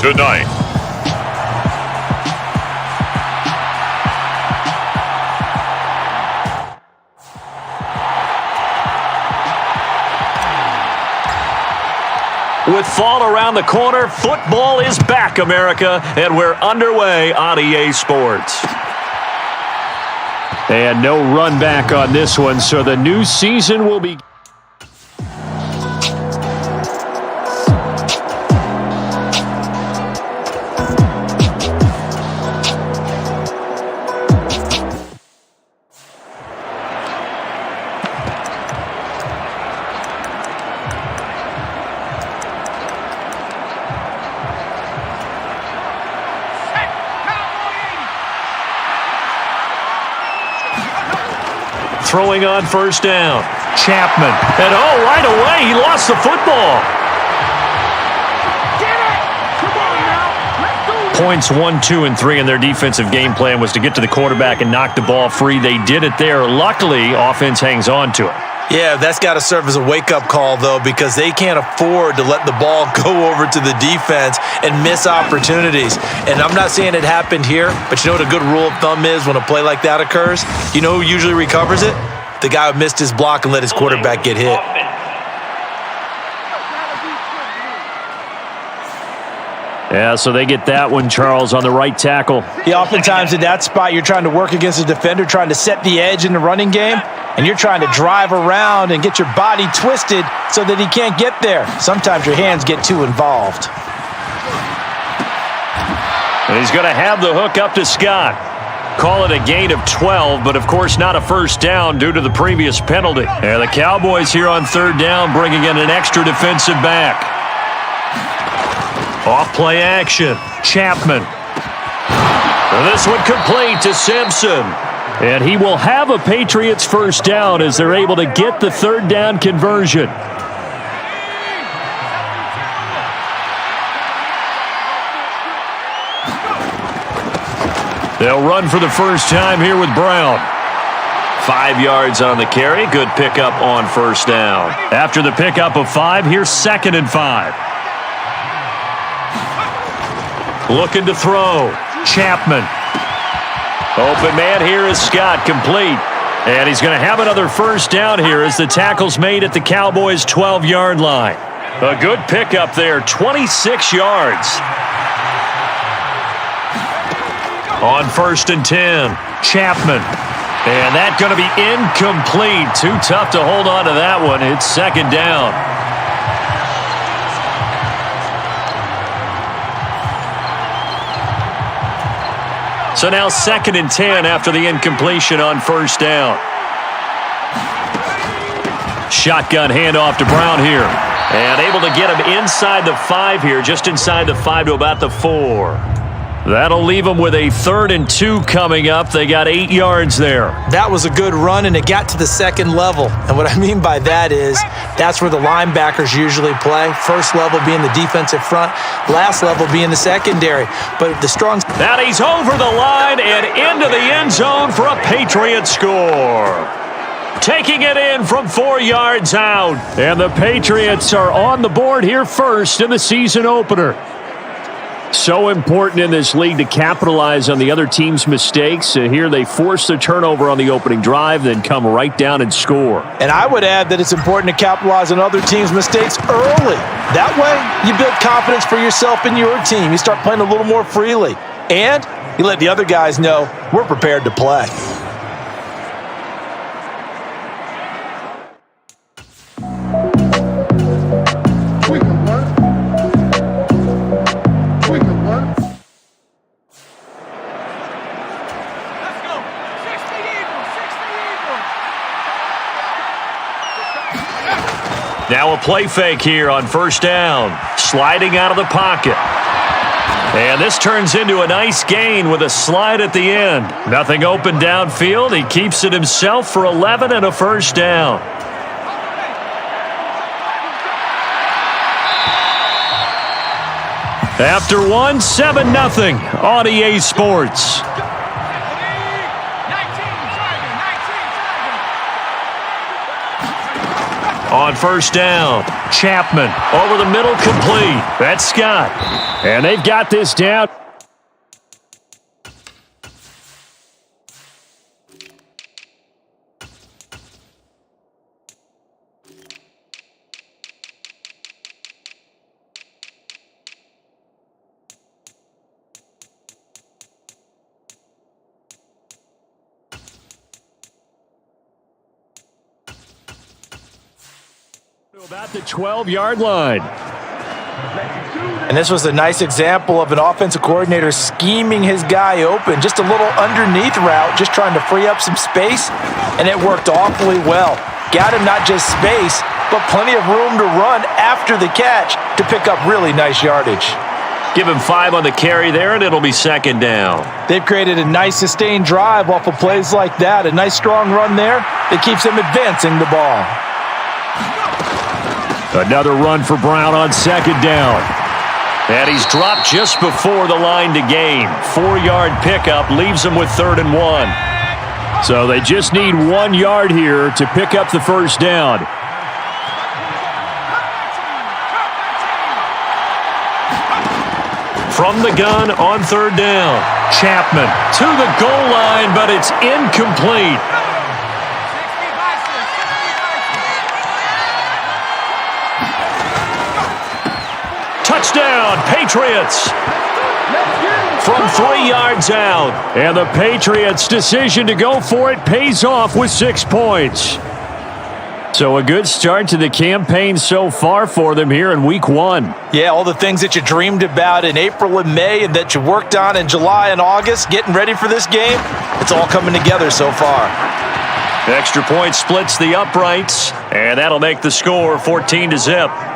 Tonight, with fall around the corner, football is back, America, and we're underway on EA Sports. And no run back on this one, so the new season will be... Throwing on first down. Chapman. And right away, he lost the football. Get it! Come on now. Let's do it. Points 1, 2, and 3 in their defensive game plan was to get to the quarterback and knock the ball free. They did it there. Luckily, offense hangs on to it. Yeah, that's got to serve as a wake-up call, though, because they can't afford to let the ball go over to the defense and miss opportunities. And I'm not saying it happened here, but you know what a good rule of thumb is when a play like that occurs? You know who usually recovers it? The guy who missed his block and let his quarterback get hit. Yeah, so they get that one, Charles, on the right tackle. Yeah, oftentimes in that spot, you're trying to work against a defender, trying to set the edge in the running game, and you're trying to drive around and get your body twisted so that he can't get there. Sometimes your hands get too involved. And he's going to have the hook up to Scott. Call it a gain of 12, but of course not a first down due to the previous penalty. And the Cowboys here on third down bringing in an extra defensive back. Off play action. Chapman. And this one complete to Simpson. And he will have a Patriots first down as they're able to get the third down conversion. They'll run for the first time here with Brown. 5 yards on the carry. Good pickup on first down. After the pickup of 5, here's 2nd and 5. Looking to throw. Chapman. Open man here is Scott, complete. And he's going to have another first down here as the tackle's made at the Cowboys' 12-yard line. A good pickup there, 26 yards. On 1st and 10, Chapman. And that's going to be incomplete. Too tough to hold on to that one. It's 2nd down. So now 2nd and 10 after the incompletion on first down. Shotgun handoff to Brown here. And able to get him inside the 5 here, just inside the 5 to about the 4. That'll leave them with a 3rd and 2 coming up. They got 8 yards there. That was a good run, and it got to the 2nd level. And what I mean by that is that's where the linebackers usually play. First level being the defensive front, last level being the secondary. But the strong... That he's over the line and into the end zone for a Patriot score. Taking it in from 4 yards out. And the Patriots are on the board here first in the season opener. So important in this league to capitalize on the other team's mistakes. Here they force the turnover on the opening drive, then come right down and score. And I would add that it's important to capitalize on other teams' mistakes early. That way, you build confidence for yourself and your team. You start playing a little more freely. And you let the other guys know we're prepared to play. Now a play fake here on first down. Sliding out of the pocket. And this turns into a nice gain with a slide at the end. Nothing open downfield. He keeps it himself for 11 and a first down. After one, 7-0 on EA Sports. On first down, Chapman over the middle, complete. That's Scott. And they've got this down. About the 12-yard line. And this was a nice example of an offensive coordinator scheming his guy open. Just a little underneath route, just trying to free up some space, and it worked awfully well. Got him not just space, but plenty of room to run after the catch to pick up really nice yardage. Give him 5 on the carry there, and it'll be second down. They've created a nice sustained drive off of plays like that. A nice strong run there that keeps them advancing the ball. Another run for Brown on second down. And he's dropped just before the line to gain. 4-yard pickup leaves him with 3rd and 1. So they just need 1 yard here to pick up the first down. From the gun on 3rd down. Chapman to the goal line, but it's incomplete. Touchdown, Patriots! From 3 yards out. And the Patriots' decision to go for it pays off with 6 points. So a good start to the campaign so far for them here in week 1. Yeah, all the things that you dreamed about in April and May and that you worked on in July and August, getting ready for this game, it's all coming together so far. Extra point splits the uprights, and that'll make the score 14-0.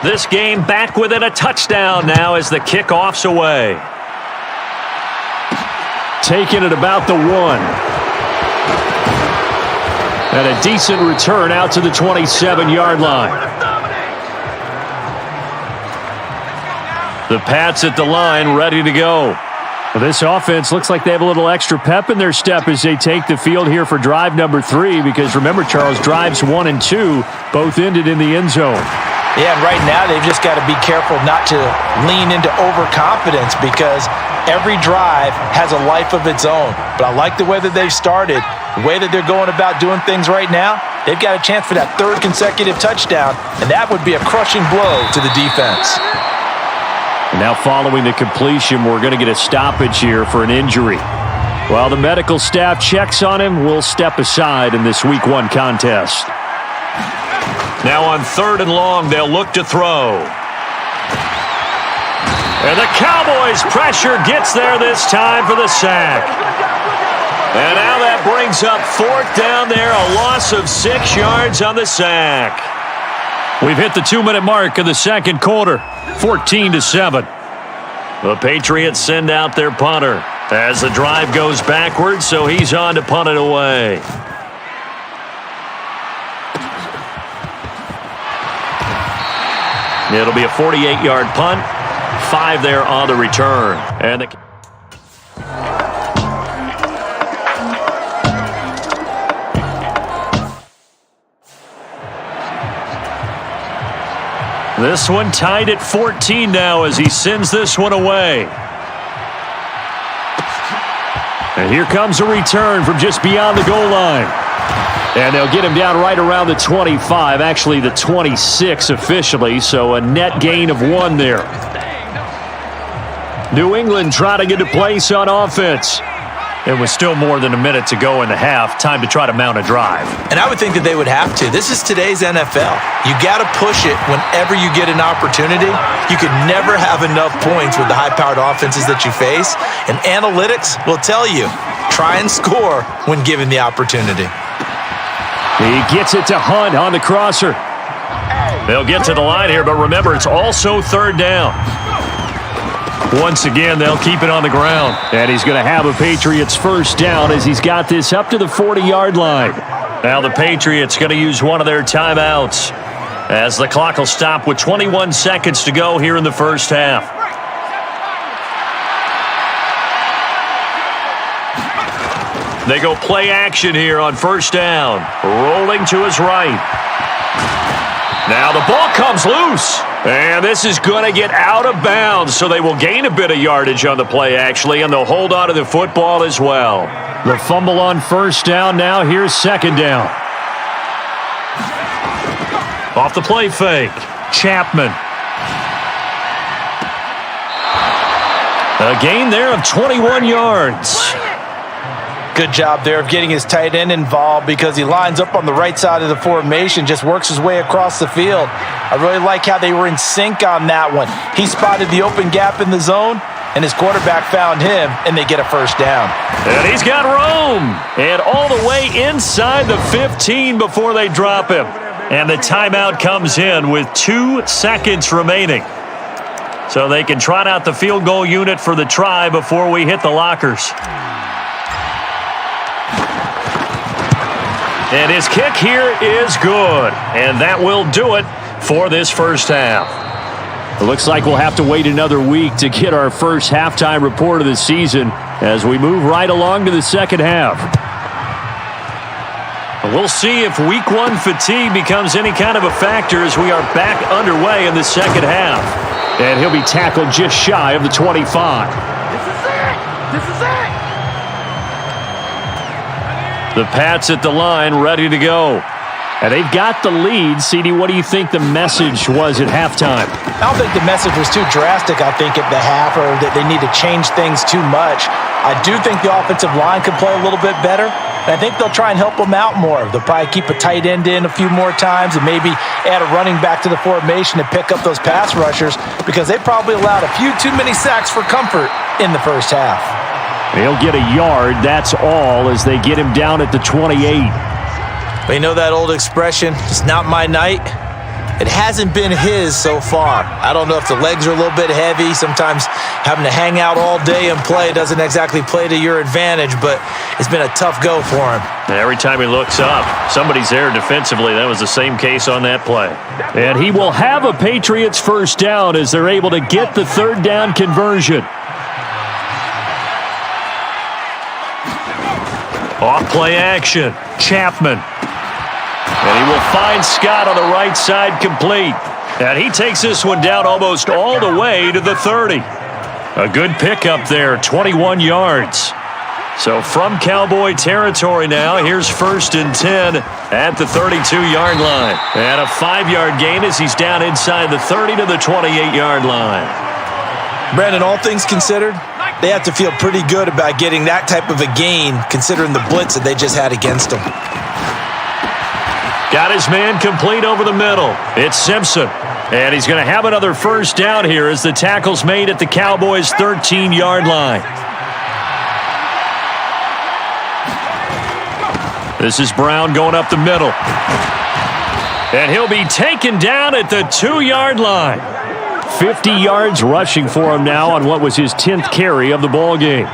This game back within a touchdown now as the kickoff's away. Taking it about the 1. And a decent return out to the 27-yard line. The Pats at the line ready to go. Well, this offense looks like they have a little extra pep in their step as they take the field here for drive number 3 because remember, Charles, drives 1 and 2 both ended in the end zone. Yeah, and right now they've just got to be careful not to lean into overconfidence because every drive has a life of its own. But I like the way that they've started, the way that they're going about doing things right now. They've got a chance for that 3rd consecutive touchdown, and that would be a crushing blow to the defense. And now following the completion, we're going to get a stoppage here for an injury. While the medical staff checks on him, we'll step aside in this week 1 contest. Now on 3rd and long, they'll look to throw. And the Cowboys' pressure gets there this time for the sack. And now that brings up 4th down there, a loss of 6 yards on the sack. We've hit the 2-minute mark of the second quarter, 14-7. The Patriots send out their punter as the drive goes backwards, so he's on to punt it away. It'll be a 48-yard punt, 5 there on the return. And this one tied at 14 now as he sends this one away. And here comes a return from just beyond the goal line. And they'll get him down right around the 25, actually the 26 officially, so a net gain of 1 there. New England trying to get a place on offense. It was still more than a minute to go in the half. Time to try to mount a drive. And I would think that they would have to. This is today's NFL. You got to push it whenever you get an opportunity. You could never have enough points with the high-powered offenses that you face. And analytics will tell you, try and score when given the opportunity. He gets it to Hunt on the crosser. They'll get to the line here, but remember, it's also third down. Once again, they'll keep it on the ground. And he's going to have a Patriots first down as he's got this up to the 40-yard line. Now the Patriots going to use one of their timeouts as the clock will stop with 21 seconds to go here in the first half. They go play action here on first down. Rolling to his right. Now the ball comes loose. And this is going to get out of bounds, so they will gain a bit of yardage on the play, actually, and they'll hold on to the football as well. The fumble on first down. Now here's second down. Off the play fake. Chapman. A gain there of 21 yards. Good job there of getting his tight end involved because he lines up on the right side of the formation, just works his way across the field. I really like how they were in sync on that one. He spotted the open gap in the zone, and his quarterback found him, and they get a first down. And he's got room. And all the way inside the 15 before they drop him. And the timeout comes in with 2 seconds remaining. So they can trot out the field goal unit for the try before we hit the lockers. And his kick here is good. And that will do it for this first half. It looks like we'll have to wait another week to get our first halftime report of the season as we move right along to the second half. We'll see if week 1 fatigue becomes any kind of a factor as we are back underway in the second half. And he'll be tackled just shy of the 25. This is it! This is it! The Pats at the line, ready to go. And they've got the lead. CD, what do you think the message was at halftime? I don't think the message was too drastic, I think, at the half, or that they need to change things too much. I do think the offensive line could play a little bit better, and I think they'll try and help them out more. They'll probably keep a tight end in a few more times and maybe add a running back to the formation to pick up those pass rushers because they probably allowed a few too many sacks for comfort in the first half. He'll get a yard, that's all, as they get him down at the 28. But you know that old expression, it's not my night? It hasn't been his so far. I don't know if the legs are a little bit heavy. Sometimes having to hang out all day and play doesn't exactly play to your advantage, but it's been a tough go for him. Every time he looks up, somebody's there defensively. That was the same case on that play. And he will have a Patriots first down as they're able to get the third down conversion. Off play action. Chapman. And he will find Scott on the right side complete. And he takes this one down almost all the way to the 30. A good pickup there, 21 yards. So from Cowboy territory now, here's 1st and 10 at the 32-yard line. And a 5-yard gain as he's down inside the 30 to the 28-yard line. Brandon, all things considered, they have to feel pretty good about getting that type of a gain considering the blitz that they just had against them. Got his man complete over the middle. It's Simpson. And he's going to have another first down here as the tackle's made at the Cowboys' 13-yard line. This is Brown going up the middle. And he'll be taken down at the 2-yard line. 50 yards rushing for him now on what was his 10th carry of the ball game.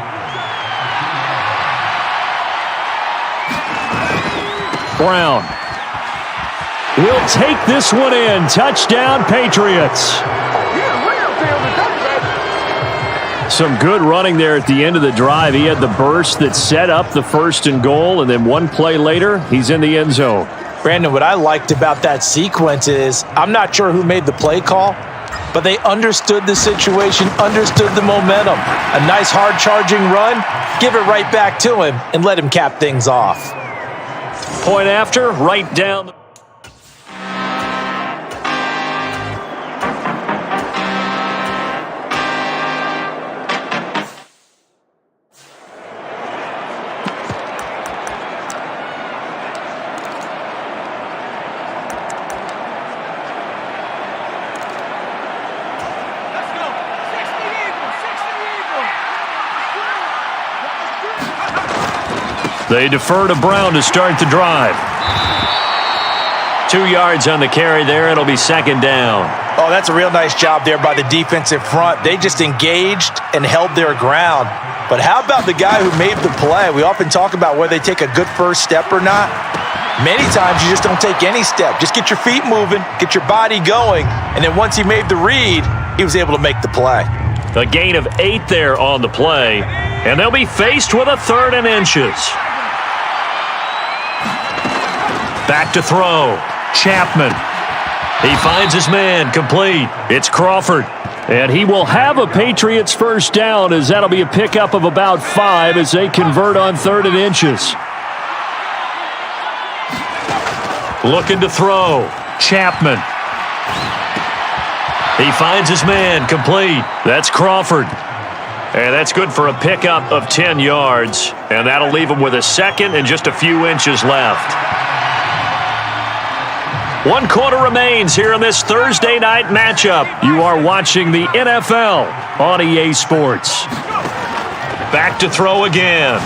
Brown will take this one in. Touchdown, Patriots. Some good running there at the end of the drive. He had the burst that set up the 1st and goal, and then one play later, he's in the end zone. Brandon, what I liked about that sequence is I'm not sure who made the play call, but they understood the situation, understood the momentum. A nice hard charging run, give it right back to him, and let him cap things off. Point after, right down. They defer to Brown to start the drive. 2 yards on the carry there. It'll be second down. Oh, that's a real nice job there by the defensive front. They just engaged and held their ground. But how about the guy who made the play? We often talk about whether they take a good first step or not. Many times you just don't take any step. Just get your feet moving, get your body going, and then once he made the read, he was able to make the play. A gain of 8 there on the play, and they'll be faced with a 3rd and inches. Back to throw. Chapman. He finds his man, complete. It's Crawford. And he will have a Patriots first down, as that'll be a pickup of about 5 as they convert on 3rd and inches. Looking to throw. Chapman. He finds his man, complete. That's Crawford. And that's good for a pickup of 10 yards. And that'll leave him with a second and just a few inches left. 1 quarter remains here in this Thursday night matchup. You are watching the NFL on EA Sports. Back to throw again.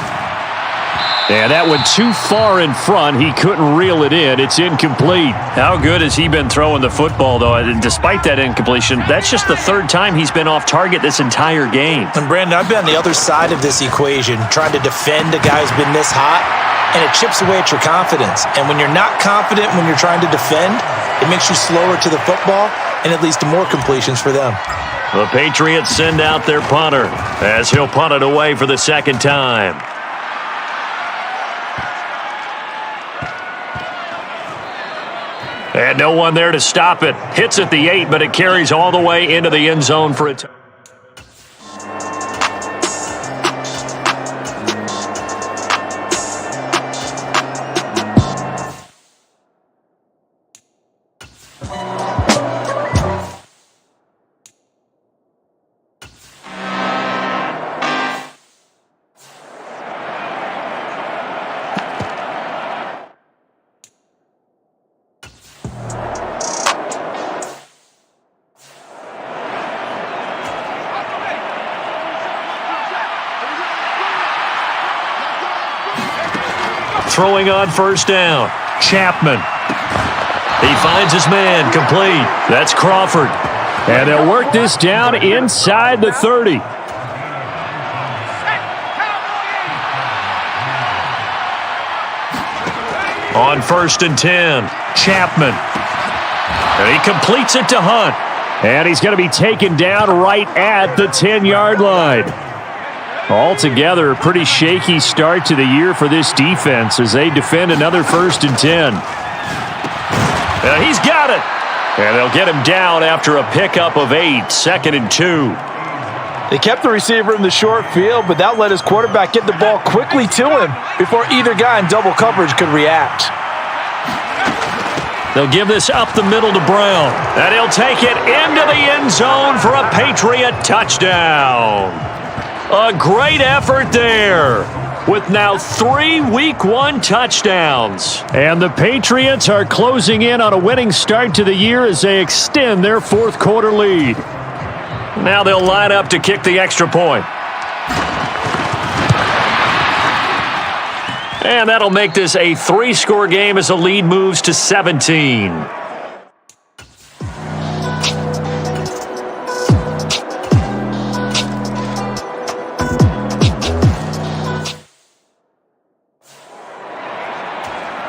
And that went too far in front. He couldn't reel it in. It's incomplete. How good has he been throwing the football, though? And despite that incompletion, that's just the 3rd time he's been off target this entire game. And Brandon, I've been on the other side of this equation, trying to defend a guy who's been this hot, and it chips away at your confidence. And when you're not confident when you're trying to defend, it makes you slower to the football, and it leads to more completions for them. The Patriots send out their punter as he'll punt it away for the 2nd time. And no one there to stop it. Hits at the 8, but it carries all the way into the end zone for a touchdown. Throwing on first down. Chapman. He finds his man, complete. That's Crawford. And they'll work this down inside the 30. On 1st and 10, Chapman. And he completes it to Hunt. And he's going to be taken down right at the 10-yard line. Altogether, a pretty shaky start to the year for this defense as they defend another 1st and 10. He's got it. And they'll get him down after a pickup of 8, 2nd and 2. They kept the receiver in the short field, but that let his quarterback get the ball quickly to him before either guy in double coverage could react. They'll give this up the middle to Brown. And he'll take it into the end zone for a Patriot touchdown. A great effort there, with now 3 Week 1 touchdowns. And the Patriots are closing in on a winning start to the year as they extend their 4th quarter lead. Now they'll line up to kick the extra point. And that'll make this a 3-score game as the lead moves to 17.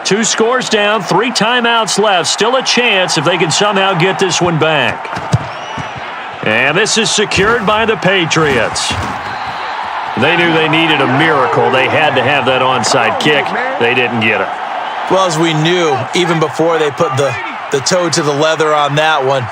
Two scores down, 3 timeouts left. Still a chance if they can somehow get this one back. And this is secured by the Patriots. They knew they needed a miracle. They had to have that onside kick. They didn't get it. Well, as we knew, even before they put the toe to the leather on that one,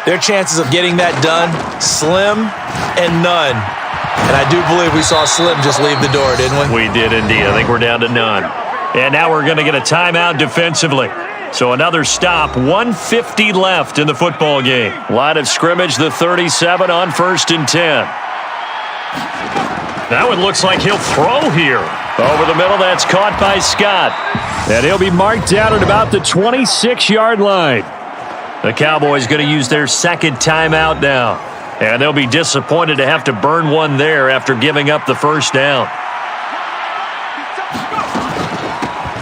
their chances of getting that done, slim and none. And I do believe we saw Slim just leave the door, didn't we? We did indeed. I think we're down to none. And now we're going to get a timeout defensively. So another stop, 1:50 left in the football game. Line of scrimmage, the 37 on 1st and 10. Now it looks like he'll throw here. Over the middle, that's caught by Scott. And he'll be marked down at about the 26-yard line. The Cowboys going to use their 2nd timeout now. And they'll be disappointed to have to burn one there after giving up the first down.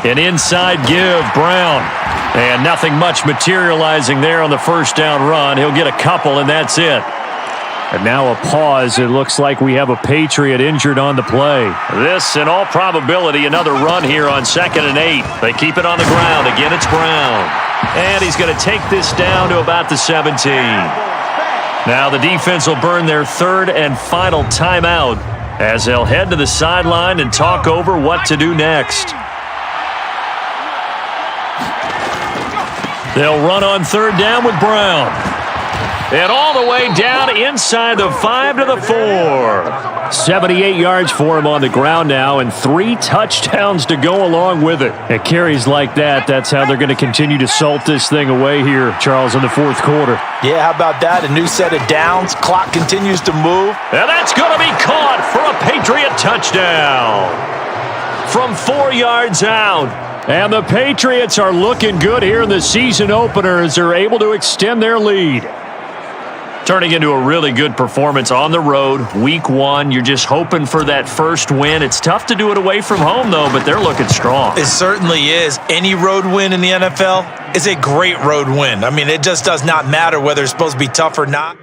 An inside give, Brown. And nothing much materializing there on the first down run. He'll get a couple, and that's it. And now a pause. It looks like we have a Patriot injured on the play. This, in all probability, another run here on 2nd and 8. They keep it on the ground. Again, it's Brown. And he's going to take this down to about the 17. Now the defense will burn their 3rd and final timeout as they'll head to the sideline and talk over what to do next. They'll run on 3rd down with Brown. And all the way down inside the 5 to the 4. 78 yards for him on the ground now and 3 touchdowns to go along with it. At carries like that, that's how they're going to continue to salt this thing away here, Charles, in the 4th quarter. Yeah, how about that? A new set of downs. Clock continues to move. And that's going to be caught for a Patriot touchdown from 4 yards out. And the Patriots are looking good here in the season opener as they're able to extend their lead. Turning into a really good performance on the road. Week 1, you're just hoping for that first win. It's tough to do it away from home, though, but they're looking strong. It certainly is. Any road win in the NFL is a great road win. I mean, it just does not matter whether it's supposed to be tough or not.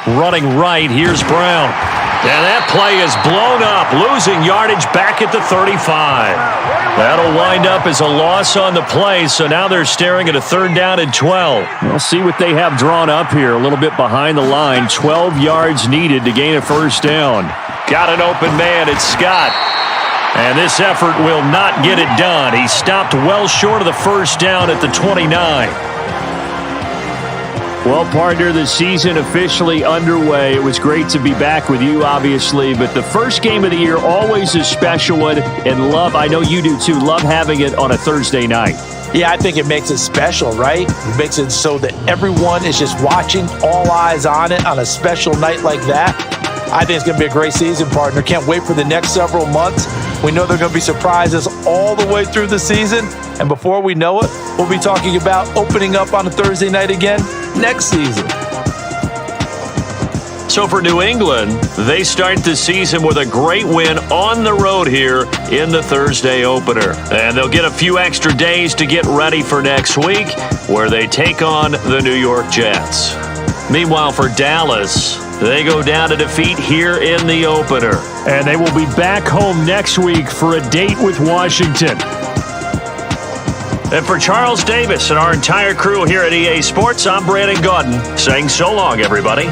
Running right, here's Brown. And that play is blown up, losing yardage back at the 35. That'll wind up as a loss on the play, so now they're staring at a 3rd down and 12. We'll see what they have drawn up here, a little bit behind the line. 12 yards needed to gain a 1st down. Got an open man, it's Scott. And this effort will not get it done. He stopped well short of the 1st down at the 29. Well, partner, the season officially underway. It was great to be back with you, obviously, but the first game of the year always a special one, and I know you do too, love having it on a Thursday night. Yeah, I think it makes it special, right? It makes it so that everyone is just watching, all eyes on it on a special night like that. I think it's going to be a great season, partner. Can't wait for the next several months. We know there are going to be surprises all the way through the season. And before we know it, we'll be talking about opening up on a Thursday night again next season. So for New England, they start the season with a great win on the road here in the Thursday opener. And they'll get a few extra days to get ready for next week, where they take on the New York Jets. Meanwhile, for Dallas, they go down to defeat here in the opener. And they will be back home next week for a date with Washington. And for Charles Davis and our entire crew here at EA Sports, I'm Brandon Gaudin saying so long, everybody.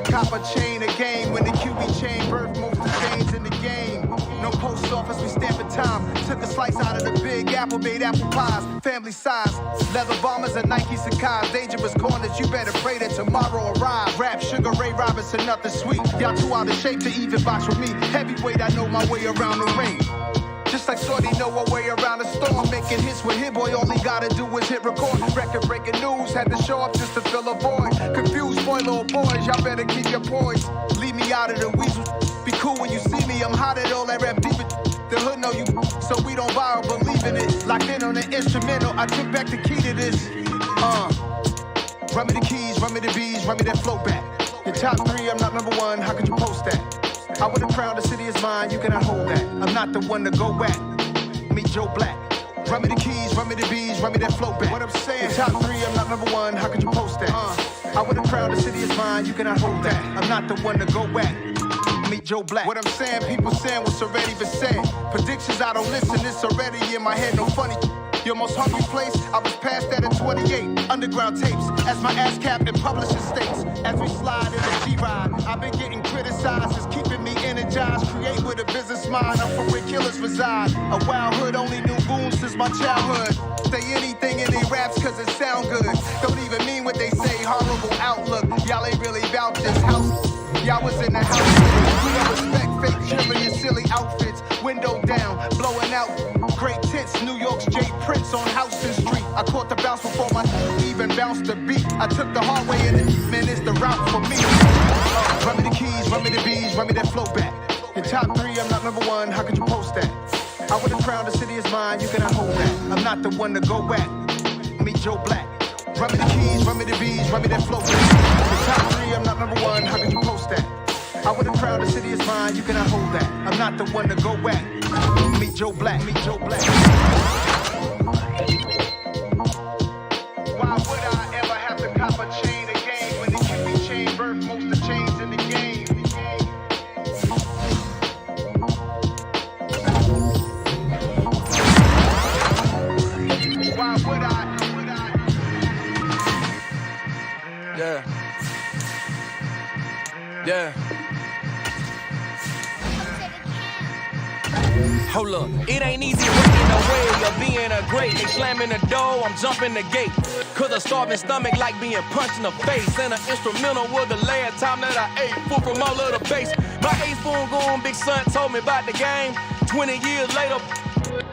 Cop a chain, a game when the QB chain birth most of chains in the game. No post office, we stamping time. Took a slice out of the big apple, made apple pies, family size. Leather bombers and Nike Sakai's. Dangerous corners, you better pray that tomorrow arrive. Rap, Sugar Ray Robinson, nothing sweet. Y'all too out of shape to even box with me. Heavyweight, I know my way around the ring. Just like Shorty know her way around the storm. Making hits with Hit Boy, all he gotta do is hit record. Record-breaking news, had to show up just to fill a void. Confused boy, little boys, y'all better keep your poise. Leave me out of the weasel. Be cool when you see me, I'm hot at all that rap deep. The hood know you, so we don't borrow, believe in it. Locked in on the instrumental, I took back the key to this. Run me the keys, run me the bees, run me that flow back. Your top 3, I'm not number 1, how could you post that? I would have crowned the city is mine, you cannot hold that. I'm not the one to go back. Meet Joe Black. Run me the keys, run me the bees, run me that flow back. What I'm saying, top 3, I'm not number 1, how could you post that? I would have crowned the city is mine, you cannot hold that. I'm not the one to go at. Meet Joe Black. What I'm saying, people saying what's already been said. Predictions, I don't listen, it's already in my head, no funny. Your most hungry place, I was past that at 28. Underground tapes, as my ass capped in publishing states. As we slide in the G-Ride, I've been getting criticized, it's keeping me energized. Create with a business mind, I'm from where killers reside. A wild hood, only knew goons since my childhood. Say anything in they raps cause it sound good. Don't even mean what they say, horrible outlook. Y'all ain't really about this house. Y'all was in the house. We don't respect fake jewelry and silly outfits. Window down, blowing out. Great tits, New York's J. Prince on Houston Street. I caught the bounce before my even bounced the beat. I took the hard way and man, it's the route for me. Run me the keys, run me the bees, run me that flow back. In top 3, I'm not number 1, how could you post that? I would have crowned the city is mine, you cannot hold that. I'm not the one to go at. Meet Joe Black. Run me the keys, run me the bees, run me that flow back. In top 3, I'm not number 1, how could you post that? I would have crowned the city is mine, you cannot hold that. I'm not the one to go at. Meet Joe Black, meet Joe Black. Why would I ever have to cop a chain again when the QB chain birth most of the chains in the game? Why would I? Yeah. Yeah. Hold up, it ain't easy working away or being a great. They slamming the door, I'm jumping the gate. Cause a starving stomach like being punched in the face. And an instrumental was the last time that I ate food from all of the base. My A-spoon going, big son told me about the game. 20 years later,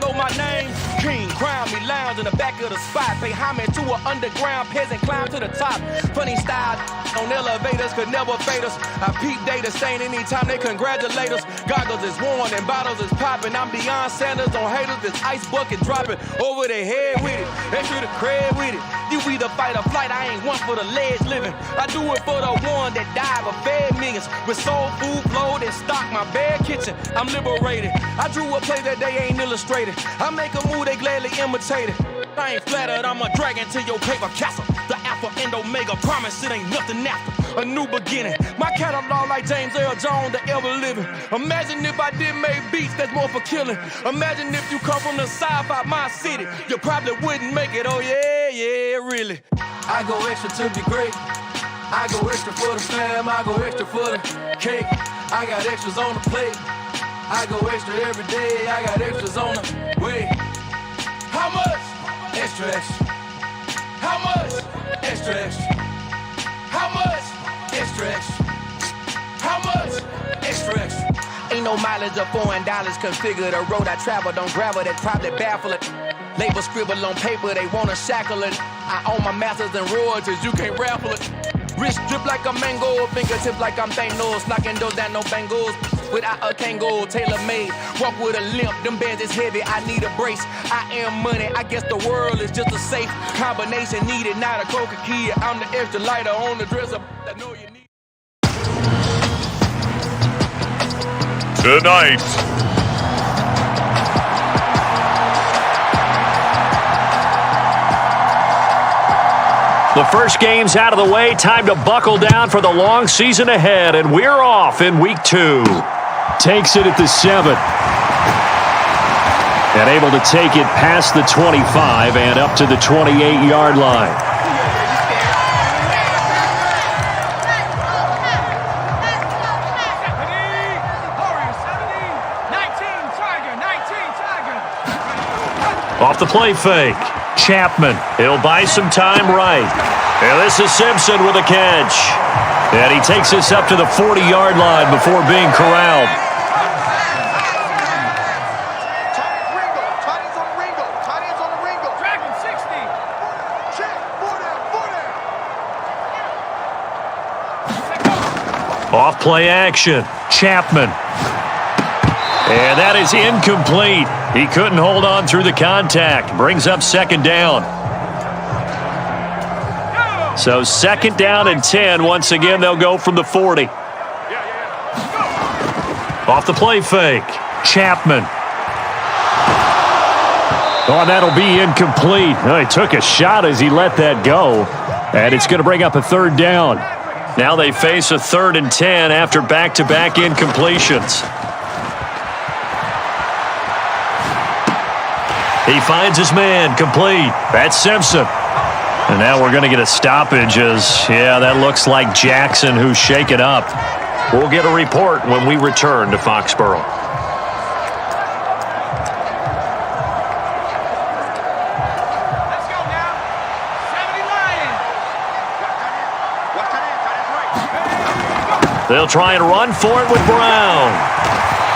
know my name. King, crown me, lounge in the back of the spot. Pay homage to an underground peasant, climb to the top. Funny style on elevators could never fade us. I peep data stain anytime they congratulate us. Goggles is worn and bottles is popping. I'm Deion Sanders on haters, this ice bucket dropping over their head with it. They should have cred with it. You either fight or flight, I ain't one for the ledge living. I do it for the one that died but fed millions. With soul food flowed and stocked my bare kitchen. I'm liberated. I drew a play that they ain't illustrated. I make a move, they gladly imitate it. I ain't flattered, I'm a dragon to your paper castle. The Alpha and Omega, promise it ain't nothing after. A new beginning. My catalog like James Earl Jones, the ever living. Imagine if I did make beats that's more for killing. Imagine if you come from the sci-fi, my city. You probably wouldn't make it, oh yeah, yeah, really. I go extra to be great. I go extra for the fam, I go extra for the cake. I got extras on the plate. I go extra every day, I got extras on the way. How much? Extra, extra. How much? Extra, extra. How much? Extra, extra. How much? Extra, extra. Ain't no mileage of $4 configure the road I travel. Don't gravel, that's probably baffling. Label scribble on paper, they wanna shackle it. I own my masters and royalties, you can't raffle it. Wrist drip like a mango, fingertips like I'm Thanos. Knocking those down, no bangles. Without a Kango, tailor-made. Walk with a limp, them bands is heavy, I need a brace. I am money, I guess the world is just a safe combination needed, not a coca key. I'm the extra lighter on the dresser, I know you need. Tonight, the first game's out of the way. Time to buckle down for the long season ahead, and we're off in week 2. Takes it at the 7. And able to take it past the 25 and up to the 28-yard line. Off the play fake. Chapman. He'll buy some time right. And this is Simpson with a catch. And he takes us up to the 40-yard line before being corralled. Off play action. Chapman. And that is incomplete. He couldn't hold on through the contact. Brings up second down. So second down and 10. Once again, they'll go from the 40. Off the play fake. Chapman. Oh, that'll be incomplete. Oh, he took a shot as he let that go. And it's going to bring up a third down. Now they face a 3rd and 10 after back-to-back incompletions. He finds his man, complete. That's Simpson. And now we're going to get a stoppage as, that looks like Jackson who's shaken up. We'll get a report when we return to Foxborough. They'll try and run for it with Brown.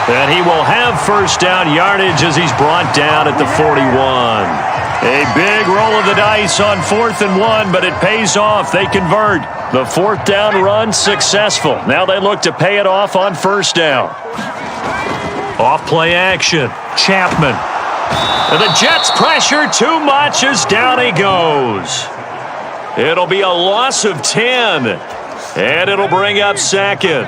And he will have first down yardage as he's brought down at the 41. A big roll of the dice on 4th and 1, but it pays off. They convert. The 4th down run successful. Now they look to pay it off on 1st down. Off play action. Chapman. And the Jets pressure too much as down he goes. It'll be a loss of 10. And it'll bring up 2nd.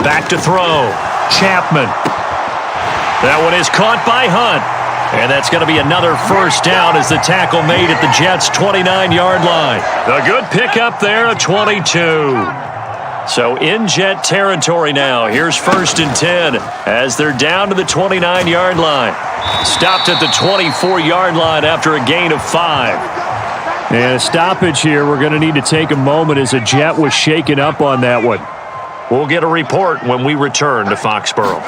Back to throw. Chapman. That one is caught by Hunt. And that's going to be another first down as the tackle made at the Jets' 29-yard line. A good pickup there, a 22. So in Jet territory now. Here's 1st and 10 as they're down to the 29-yard line. Stopped at the 24-yard line after a gain of 5. And a stoppage here. We're going to need to take a moment as a Jet was shaken up on that one. We'll get a report when we return to Foxborough.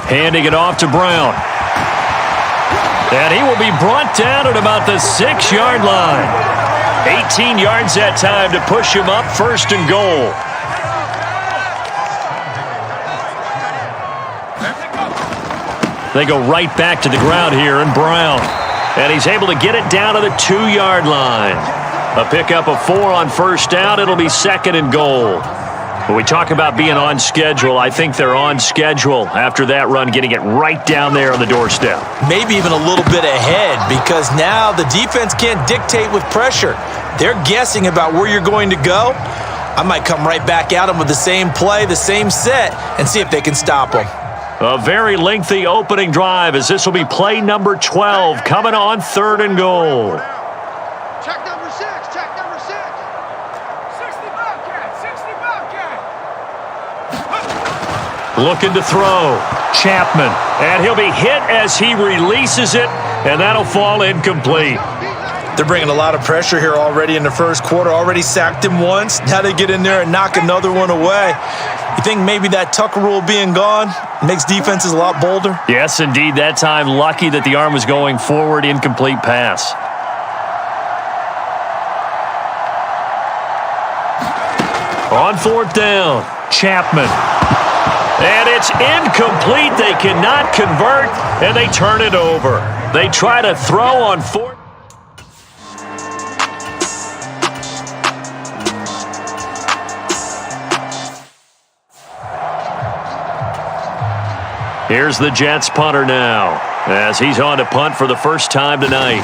Handing it off to Brown. And he will be brought down at about the 6-yard line. 18 yards that time to push him up 1st and goal. They go right back to the ground here, and Brown. And he's able to get it down to the 2-yard line. A pickup of 4 on 1st down. It'll be 2nd and goal. When we talk about being on schedule, I think they're on schedule after that run, getting it right down there on the doorstep. Maybe even a little bit ahead because now the defense can't dictate with pressure. They're guessing about where you're going to go. I might come right back at them with the same play, the same set, and see if they can stop them. A very lengthy opening drive as this will be play number 12 coming on 3rd and goal. Check number 6. Check number 6. 60 Bobcat. 60 Bobcat. Looking to throw. Chapman. And he'll be hit as he releases it, and that'll fall incomplete. They're bringing a lot of pressure here already in the first quarter. Already sacked him once. Now they get in there and knock another one away. You think maybe that Tucker rule being gone makes defenses a lot bolder? Yes, indeed. That time, lucky that the arm was going forward. Incomplete pass. On 4th down, Chapman. And it's incomplete. They cannot convert, and they turn it over. They try to throw on 4th. Here's the Jets punter now as he's on to punt for the first time tonight.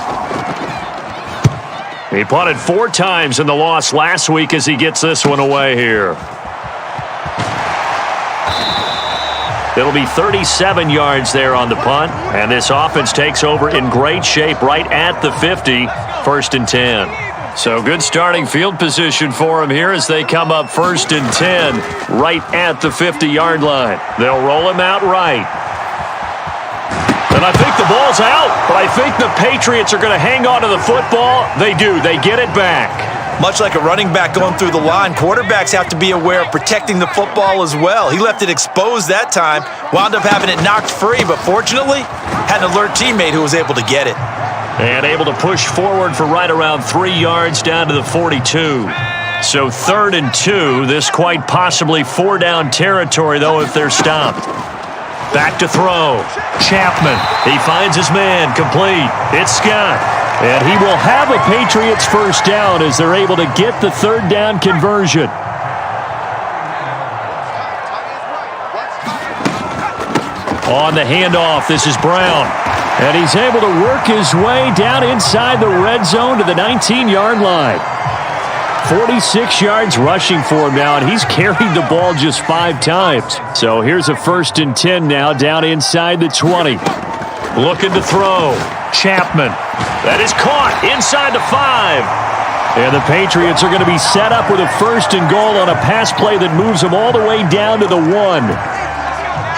He punted 4 times in the loss last week as he gets this one away here. It'll be 37 yards there on the punt, and this offense takes over in great shape right at the 50, 1st and 10. So good starting field position for him here as they come up 1st and 10 right at the 50-yard line. They'll roll him out right. And I think the ball's out, but I think the Patriots are going to hang on to the football. They do. They get it back. Much like a running back going through the line, quarterbacks have to be aware of protecting the football as well. He left it exposed that time, wound up having it knocked free, but fortunately had an alert teammate who was able to get it. And able to push forward for right around 3 yards down to the 42. So 3rd and 2. This quite possibly 4-down territory, though, if they're stopped. Back to throw. Chapman. He finds his man. Complete. It's Scott. And he will have a Patriots first down as they're able to get the 3rd down conversion. On the handoff, this is Brown. And he's able to work his way down inside the red zone to the 19-yard line. 46 yards rushing for him now, and he's carried the ball just 5 times. So here's a 1st and 10 now, down inside the 20. Looking to throw. Chapman. That is caught inside the 5. And the Patriots are going to be set up with a 1st and goal on a pass play that moves them all the way down to the 1.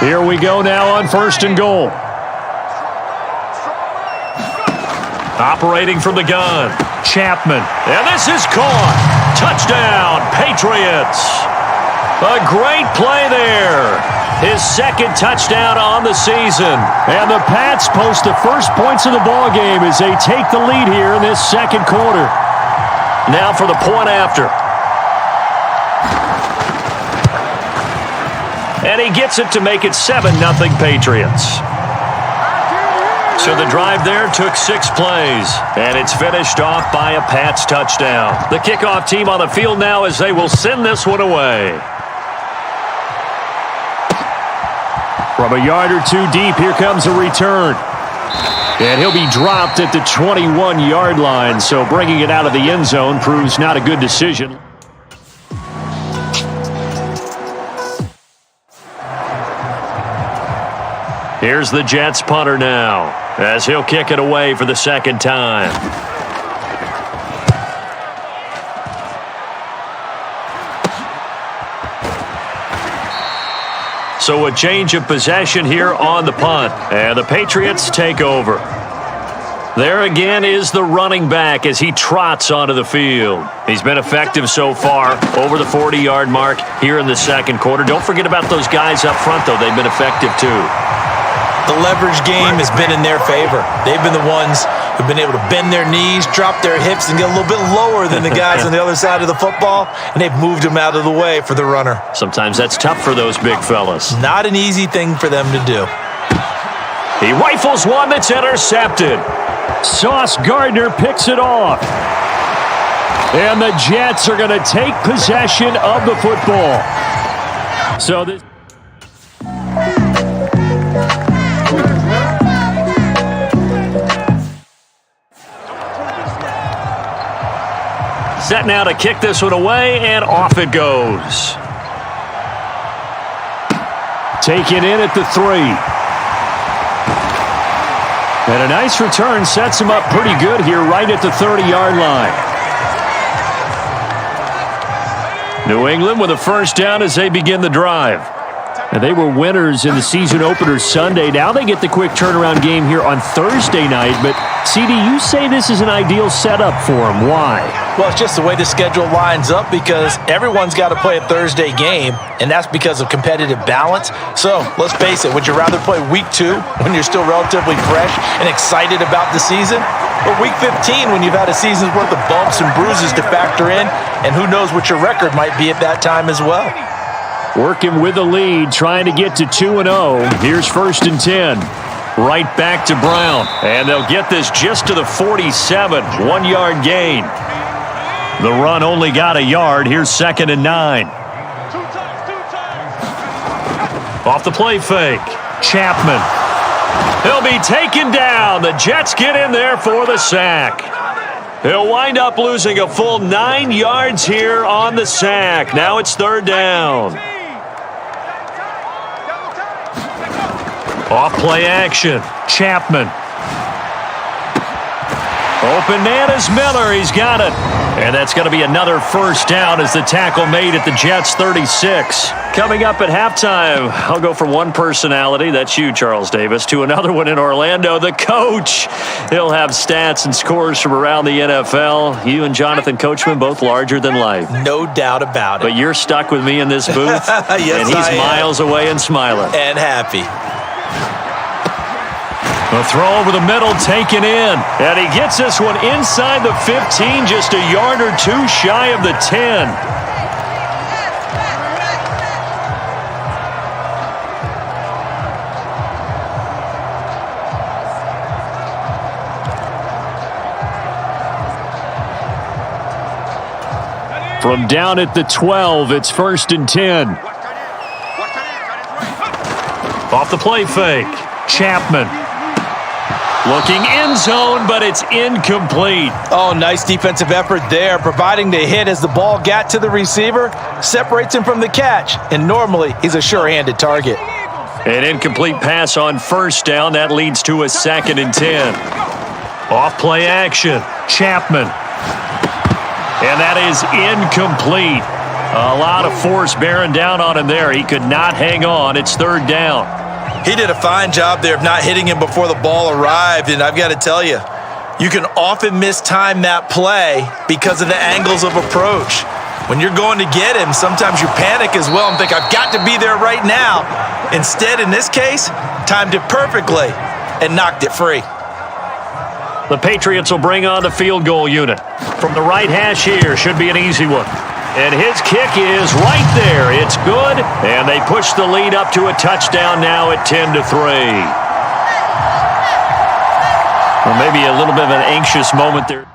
Here we go now on 1st and goal. Operating from the gun. Chapman. And this is caught. Touchdown, Patriots. A great play there. His 2nd touchdown on the season. And the Pats post the first points of the ball game as they take the lead here in this 2nd quarter. Now for the point after. And he gets it to make it 7-0 Patriots. So the drive there took 6 plays, and it's finished off by a Pats touchdown. The kickoff team on the field now as they will send this one away. From a yard or 2 deep, here comes a return. And he'll be dropped at the 21-yard line, so bringing it out of the end zone proves not a good decision. Here's the Jets punter now, as he'll kick it away for the 2nd time. So a change of possession here on the punt, and the Patriots take over. There again is the running back as he trots onto the field. He's been effective so far, over the 40-yard mark here in the 2nd quarter. Don't forget about those guys up front, though. They've been effective, too. The leverage game has been in their favor. They've been the ones who've been able to bend their knees, drop their hips, and get a little bit lower than the guys on the other side of the football, and they've moved them out of the way for the runner. Sometimes that's tough for those big fellas. Not an easy thing for them to do. He rifles one that's intercepted. Sauce Gardner picks it off. And the Jets are going to take possession of the football. So this... Set now to kick this one away, and off it goes. Taken in at the 3. And a nice return sets him up pretty good here right at the 30-yard line. New England with a 1st down as they begin the drive. And they were winners in the season opener Sunday. Now they get the quick turnaround game here on Thursday night. But, CD, you say this is an ideal setup for them. Why? Well, it's just the way the schedule lines up because everyone's got to play a Thursday game, and that's because of competitive balance. So, let's face it, would you rather play week 2 when you're still relatively fresh and excited about the season? Or week 15 when you've had a season's worth of bumps and bruises to factor in, and who knows what your record might be at that time as well? Working with the lead, trying to get to 2-0. Here's 1st and 10. Right back to Brown. And they'll get this just to the 47. 1-yard gain. The run only got a yard. Here's 2nd and 9. Off the play fake. Chapman. He'll be taken down. The Jets get in there for the sack. He'll wind up losing a full 9 yards here on the sack. Now it's 3rd down. Off play action. Chapman. Open man is Miller. He's got it. And that's going to be another 1st down as the tackle made at the Jets' 36. Coming up at halftime, I'll go from one personality, that's you, Charles Davis, to another one in Orlando, the coach. He'll have stats and scores from around the NFL. You and Jonathan Coachman, both larger than life. No doubt about it. But you're stuck with me in this booth, yes, and he's miles away and smiling. And happy. A throw over the middle taken in. And he gets this one inside the 15, just a yard or 2 shy of the 10. From down at the 12, it's 1st and 10. Off the play fake. Chapman. Looking end zone, but it's incomplete. Oh, nice defensive effort there, providing the hit as the ball got to the receiver, separates him from the catch, and normally he's a sure-handed target. An incomplete pass on first down. That leads to a 2nd and 10. Off play action. Chapman. And that is incomplete. A lot of force bearing down on him there. He could not hang on. It's 3rd down. He did a fine job there of not hitting him before the ball arrived, and I've got to tell you, you can often mistime that play because of the angles of approach. When you're going to get him, sometimes you panic as well and think, I've got to be there right now. Instead, in this case, timed it perfectly and knocked it free. The Patriots will bring on the field goal unit. From the right hash here, should be an easy one. And his kick is right there. It's good, and they push the lead up to a touchdown now at 10-3. Well, maybe a little bit of an anxious moment there.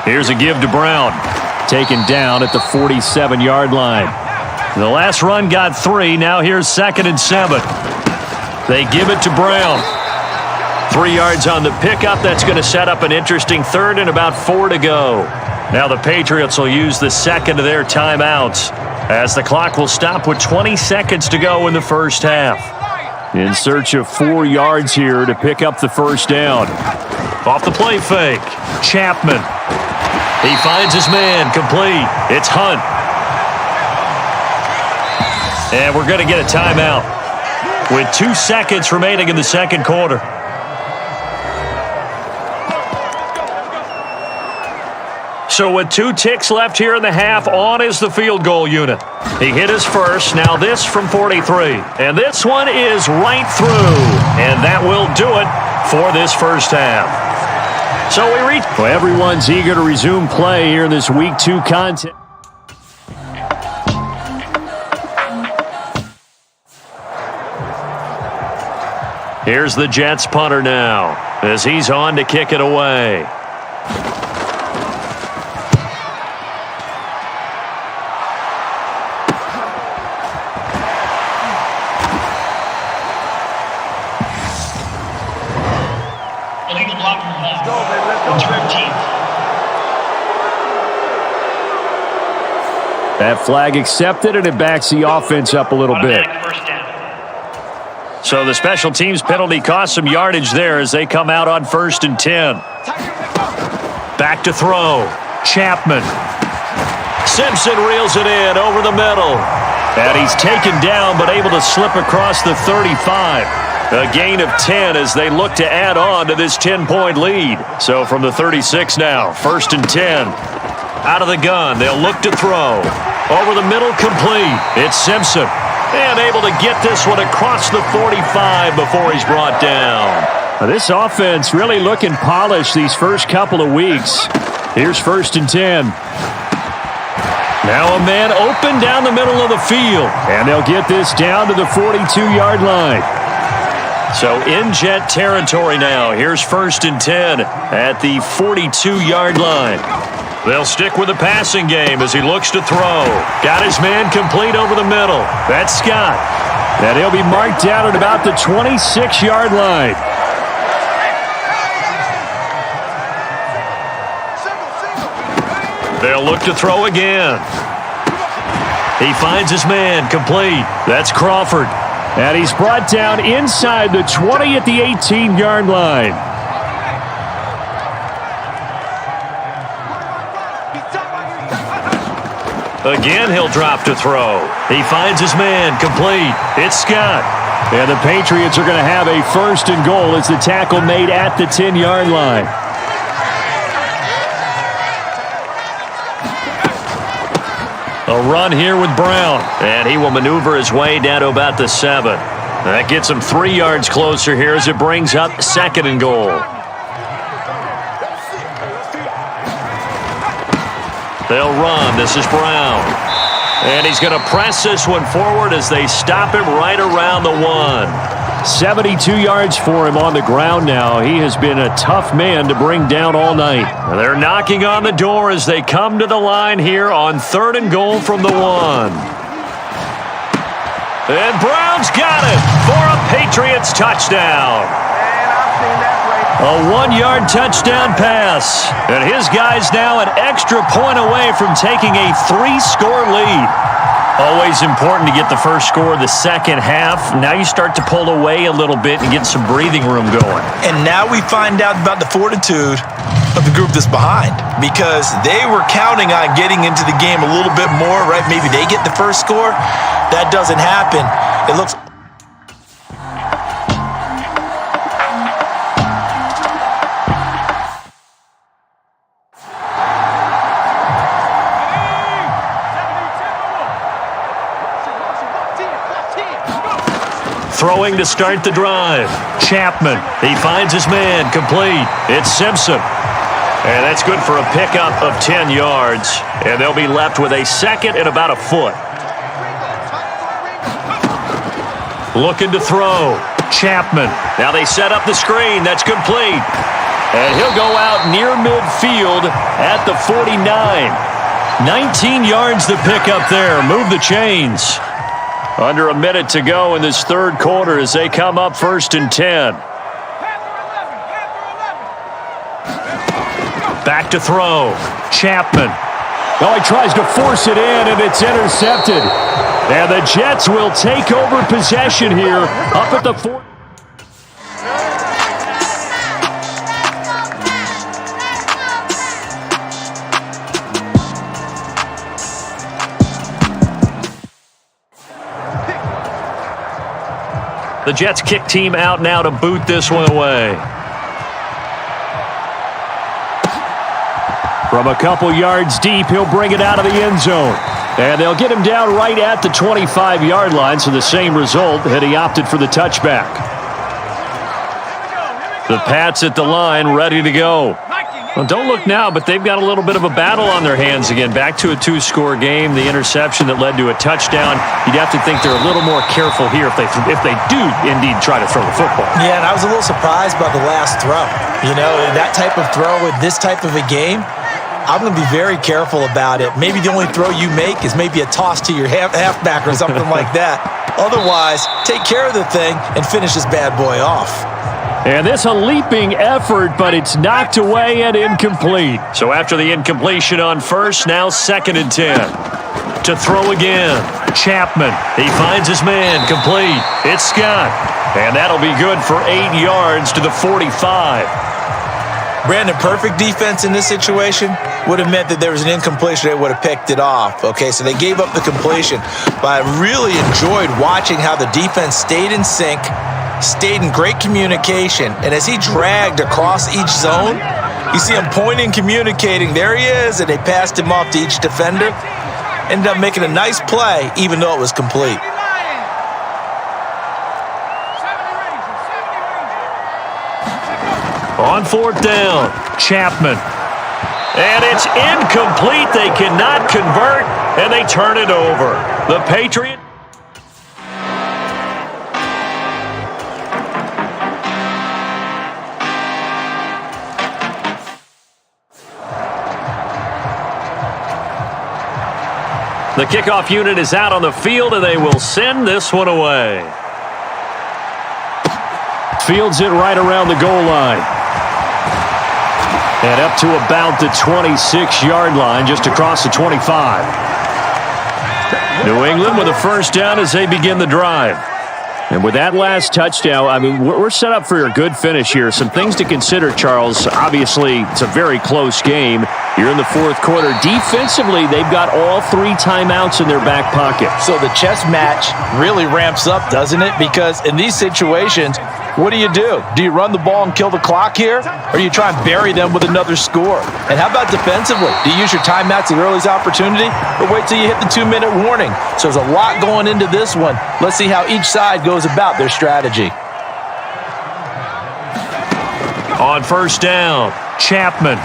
Here's a give to Brown. Taken down at the 47-yard line. The last run got 3. Now here's 2nd and 7. They give it to Brown. 3 yards on the pickup. That's going to set up an interesting 3rd and about 4 to go. Now the Patriots will use the 2nd of their timeouts as the clock will stop with 20 seconds to go in the first half. In search of 4 yards here to pick up the first down. Off the play fake. Chapman. He finds his man, complete. It's Hunt. And we're going to get a timeout with 2 seconds remaining in the second quarter. So with 2 ticks left here in the half, on is the field goal unit. He hit his first. Now this from 43. And this one is right through. And that will do it for this first half. So we reach. Well, everyone's eager to resume play here in this Week 2 contest. Here's the Jets punter now as he's on to kick it away. That flag accepted, and it backs the offense up a little bit. So the special teams penalty cost some yardage there as they come out on 1st and 10. Back to throw. Chapman. Simpson reels it in over the middle. And he's taken down but able to slip across the 35. A gain of 10 as they look to add on to this 10-point lead. So from the 36 now, 1st and 10. Out of the gun, they'll look to throw. Over the middle, complete. It's Simpson. And able to get this one across the 45 before he's brought down. Now this offense really looking polished these first couple of weeks. Here's 1st and 10. Now a man open down the middle of the field. And they'll get this down to the 42-yard line. So in Jet territory now. Here's 1st and 10 at the 42-yard line. They'll stick with the passing game as he looks to throw. Got his man complete over the middle. That's Scott. And he'll be marked down at about the 26-yard line. They'll look to throw again. He finds his man complete. That's Crawford. And he's brought down inside the 20 at the 18-yard line. Again, he'll drop to throw. He finds his man complete. It's Scott. And the Patriots are going to have a 1st and goal as the tackle made at the 10-yard line. A run here with Brown. And he will maneuver his way down to about the 7. That gets him 3 yards closer here as it brings up 2nd and goal. They'll run. This is Brown. And he's going to press this one forward as they stop him right around the 1. 72 yards for him on the ground now. He has been a tough man to bring down all night. They're knocking on the door as they come to the line here on 3rd and goal from the 1. And Brown's got it for a Patriots touchdown. A 1-yard touchdown pass. And his guy's now an extra point away from taking a 3-score lead. Always important to get the first score the second half. Now you start to pull away a little bit and get some breathing room going. And now we find out about the fortitude of the group that's behind, because they were counting on getting into the game a little bit more, right? Maybe they get the first score. That doesn't happen. It looks... Throwing to start the drive. Chapman. He finds his man. Complete. It's Simpson. And that's good for a pickup of 10 yards. And they'll be left with a second and about a foot. Looking to throw. Chapman. Now they set up the screen. That's complete. And he'll go out near midfield at the 49. 19 yards to pick up there. Move the chains. Under a minute to go in this third quarter as they come up 1st and 10. Back to throw. Chapman. Oh, he tries to force it in, and it's intercepted. And the Jets will take over possession here up at the 4. The Jets kick team out now to boot this one away. From a couple yards deep, he'll bring it out of the end zone. And they'll get him down right at the 25-yard line, so the same result had he opted for the touchback. The Pats at the line, ready to go. Well, don't look now, but they've got a little bit of a battle on their hands again. Back to a 2-score game. The interception that led to a touchdown. You'd have to think they're a little more careful here if they do indeed try to throw the football. Yeah, and I was a little surprised by the last throw. You know, that type of throw with this type of a game, I'm going to be very careful about it. Maybe the only throw you make is maybe a toss to your halfback or something like that. Otherwise, take care of the thing and finish this bad boy off. And this a leaping effort, but it's knocked away and incomplete. So after the incompletion on first, now 2nd and 10. To throw again. Chapman. He finds his man. Complete. It's Scott. And that'll be good for 8 yards to the 45. Brandon, perfect defense in this situation would have meant that there was an incompletion. They would have picked it off. Okay, so they gave up the completion. But I really enjoyed watching how the defense stayed in sync, stayed in great communication. And as he dragged across each zone, you see him pointing, communicating. There he is, and they passed him off to each defender. Ended up making a nice play, even though it was complete. On 4th down, Chapman. And it's incomplete. They cannot convert, and they turn it over. The Patriots. The kickoff unit is out on the field, and they will send this one away. Fields it right around the goal line. And up to about the 26-yard line, just across the 25. New England with a first down as they begin the drive. And with that last touchdown, I mean, we're set up for a good finish here. Some things to consider, Charles. Obviously, it's a very close game. You're in the fourth quarter. Defensively, they've got all 3 timeouts in their back pocket. So the chess match really ramps up, doesn't it? Because in these situations, what do? Do you run the ball and kill the clock here? Or do you try and bury them with another score? And how about defensively? Do you use your timeouts at the earliest opportunity? Or wait till you hit the 2-minute warning? So there's a lot going into this one. Let's see how each side goes about their strategy. On first down, Chapman.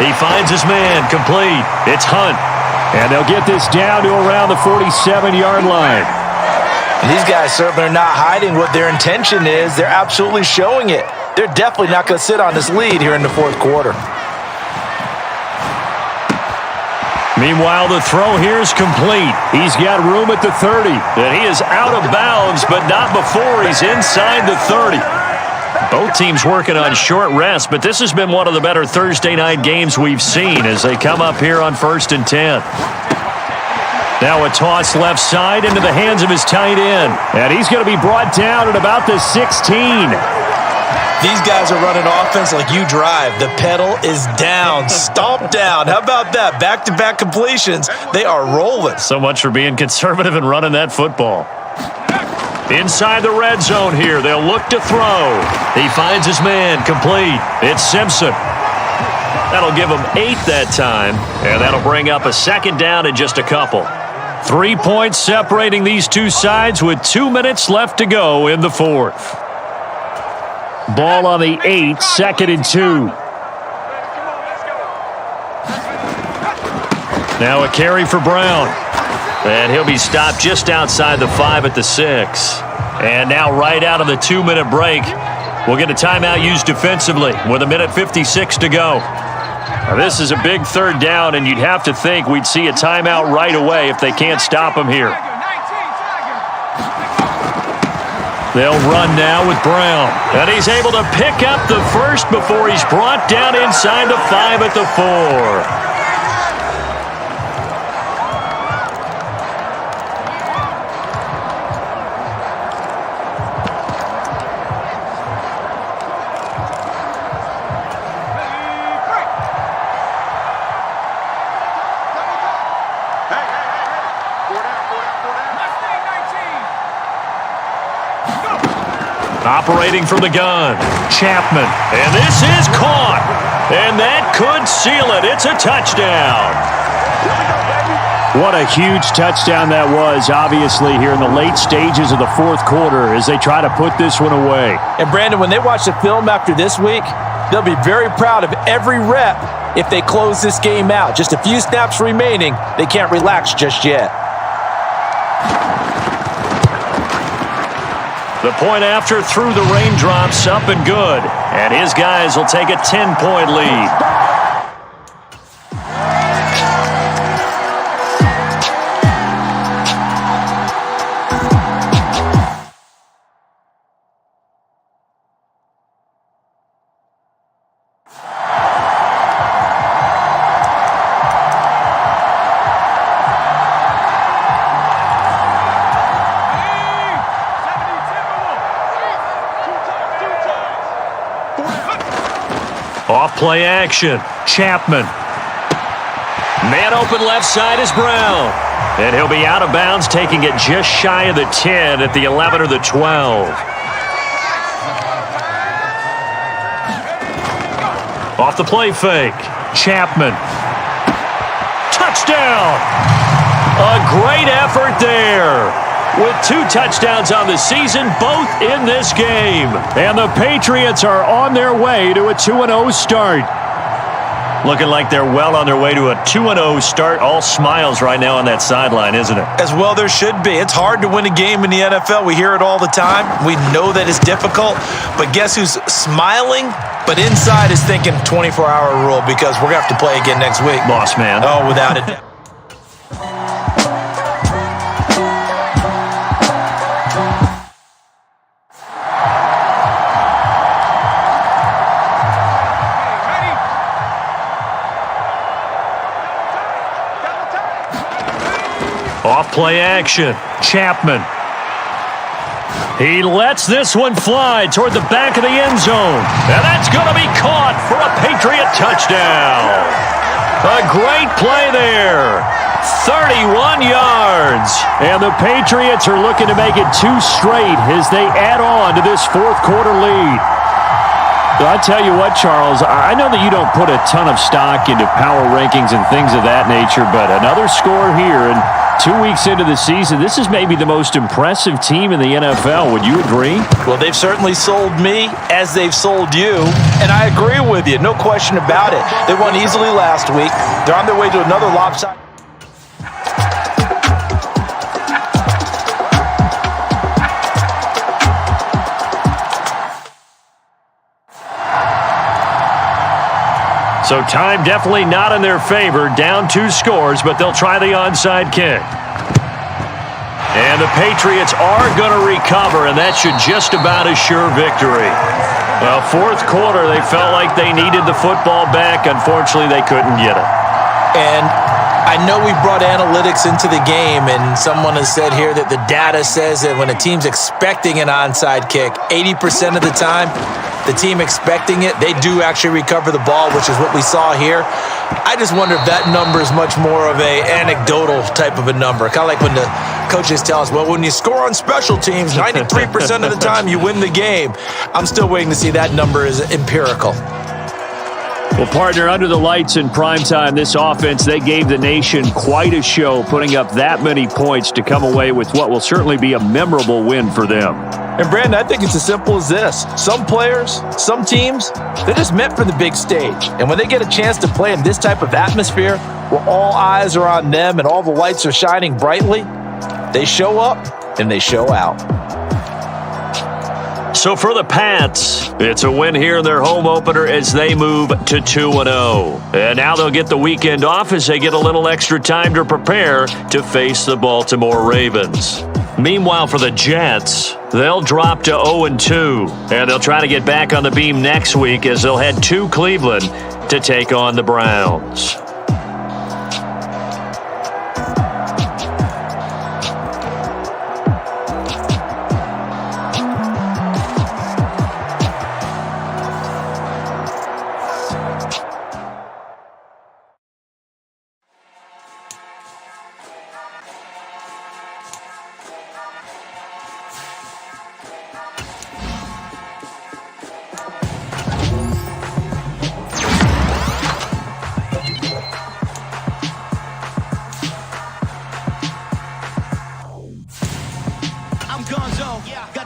He finds his man. Complete. It's Hunt. And they'll get this down to around the 47-yard line. And these guys certainly are not hiding what their intention is. They're absolutely showing it. They're definitely not going to sit on this lead here in the fourth quarter. Meanwhile, the throw here is complete. He's got room at the 30. And he is out of bounds, but not before he's inside the 30. Both teams working on short rest, but this has been one of the better Thursday night games we've seen as they come up here on 1st and 10. Now a toss left side into the hands of his tight end. And he's going to be brought down at about the 16. These guys are running offense like you drive. The pedal is down, stomp down. How about that? Back-to-back completions. They are rolling. So much for being conservative and running that football. Inside the red zone here, they'll look to throw. He finds his man, complete. It's Simpson. That'll give him 8 that time, and that'll bring up a second down in just a couple. 3 points separating these two sides with 2 minutes left to go in the fourth. Ball on the 8, 2nd and 2. Now a carry for Brown. And he'll be stopped just outside the 5 at the 6. And now right out of the 2-minute break, we'll get a timeout used defensively with 1:56 to go. Now this is a big 3rd down, and you'd have to think we'd see a timeout right away if they can't stop him here. They'll run now with Brown. And he's able to pick up the first before he's brought down inside the 5 at the 4. Operating from the gun, Chapman. And this is caught. And that could seal it. It's a touchdown. What a huge touchdown that was, obviously, here in the late stages of the fourth quarter as they try to put this one away. And, Brandon, when they watch the film after this week, they'll be very proud of every rep if they close this game out. Just a few snaps remaining. They can't relax just yet. The point after through the raindrops, up and good. And his guys will take a 10-point lead. Off play action. Chapman. Man open left side is Brown. And he'll be out of bounds, taking it just shy of the 10 at the 11 or the 12. Off the play fake. Chapman. Touchdown! A great effort there. With 2 touchdowns on the season, both in this game. And the Patriots are on their way to a 2-0 start. Looking like they're well on their way to a 2-0 start. All smiles right now on that sideline, isn't it? As well there should be. It's hard to win a game in the NFL. We hear it all the time. We know that it's difficult. But guess who's smiling? But inside is thinking 24-hour rule because we're going to have to play again next week. Boss man. Oh, without a doubt. Off play action. Chapman. He lets this one fly toward the back of the end zone. And that's going to be caught for a Patriot touchdown. A great play there. 31 yards. And the Patriots are looking to make it 2 straight as they add on to this fourth quarter lead. Well, I tell you what, Charles, I know that you don't put a ton of stock into power rankings and things of that nature, but another score here, and 2 weeks into the season, this is maybe the most impressive team in the NFL. Would you agree? Well, they've certainly sold me as they've sold you, and I agree with you, no question about it. They won easily last week. They're on their way to another lopsided. So time definitely not in their favor. Down 2 scores, but they'll try the onside kick. And the Patriots are going to recover, and that should just about assure victory. Well, fourth quarter, they felt like they needed the football back. Unfortunately, they couldn't get it. And I know we brought analytics into the game, and someone has said here that the data says that when a team's expecting an onside kick, 80% of the time, the team expecting it, they do actually recover the ball, which is what we saw here. I just wonder if that number is much more of a anecdotal type of a number. Kind of like when the coaches tell us, well, when you score on special teams, 93% of the time you win the game. I'm still waiting to see that number is empirical. Well, partner, under the lights in primetime, this offense, they gave the nation quite a show, putting up that many points to come away with what will certainly be a memorable win for them. And, Brandon, I think it's as simple as this. Some players, some teams, they're just meant for the big stage. And when they get a chance to play in this type of atmosphere where all eyes are on them and all the lights are shining brightly, they show up and they show out. So for the Pats, it's a win here in their home opener as they move to 2-0. And now they'll get the weekend off as they get a little extra time to prepare to face the Baltimore Ravens. Meanwhile, for the Jets, they'll drop to 0-2. And they'll try to get back on the beam next week as they'll head to Cleveland to take on the Browns.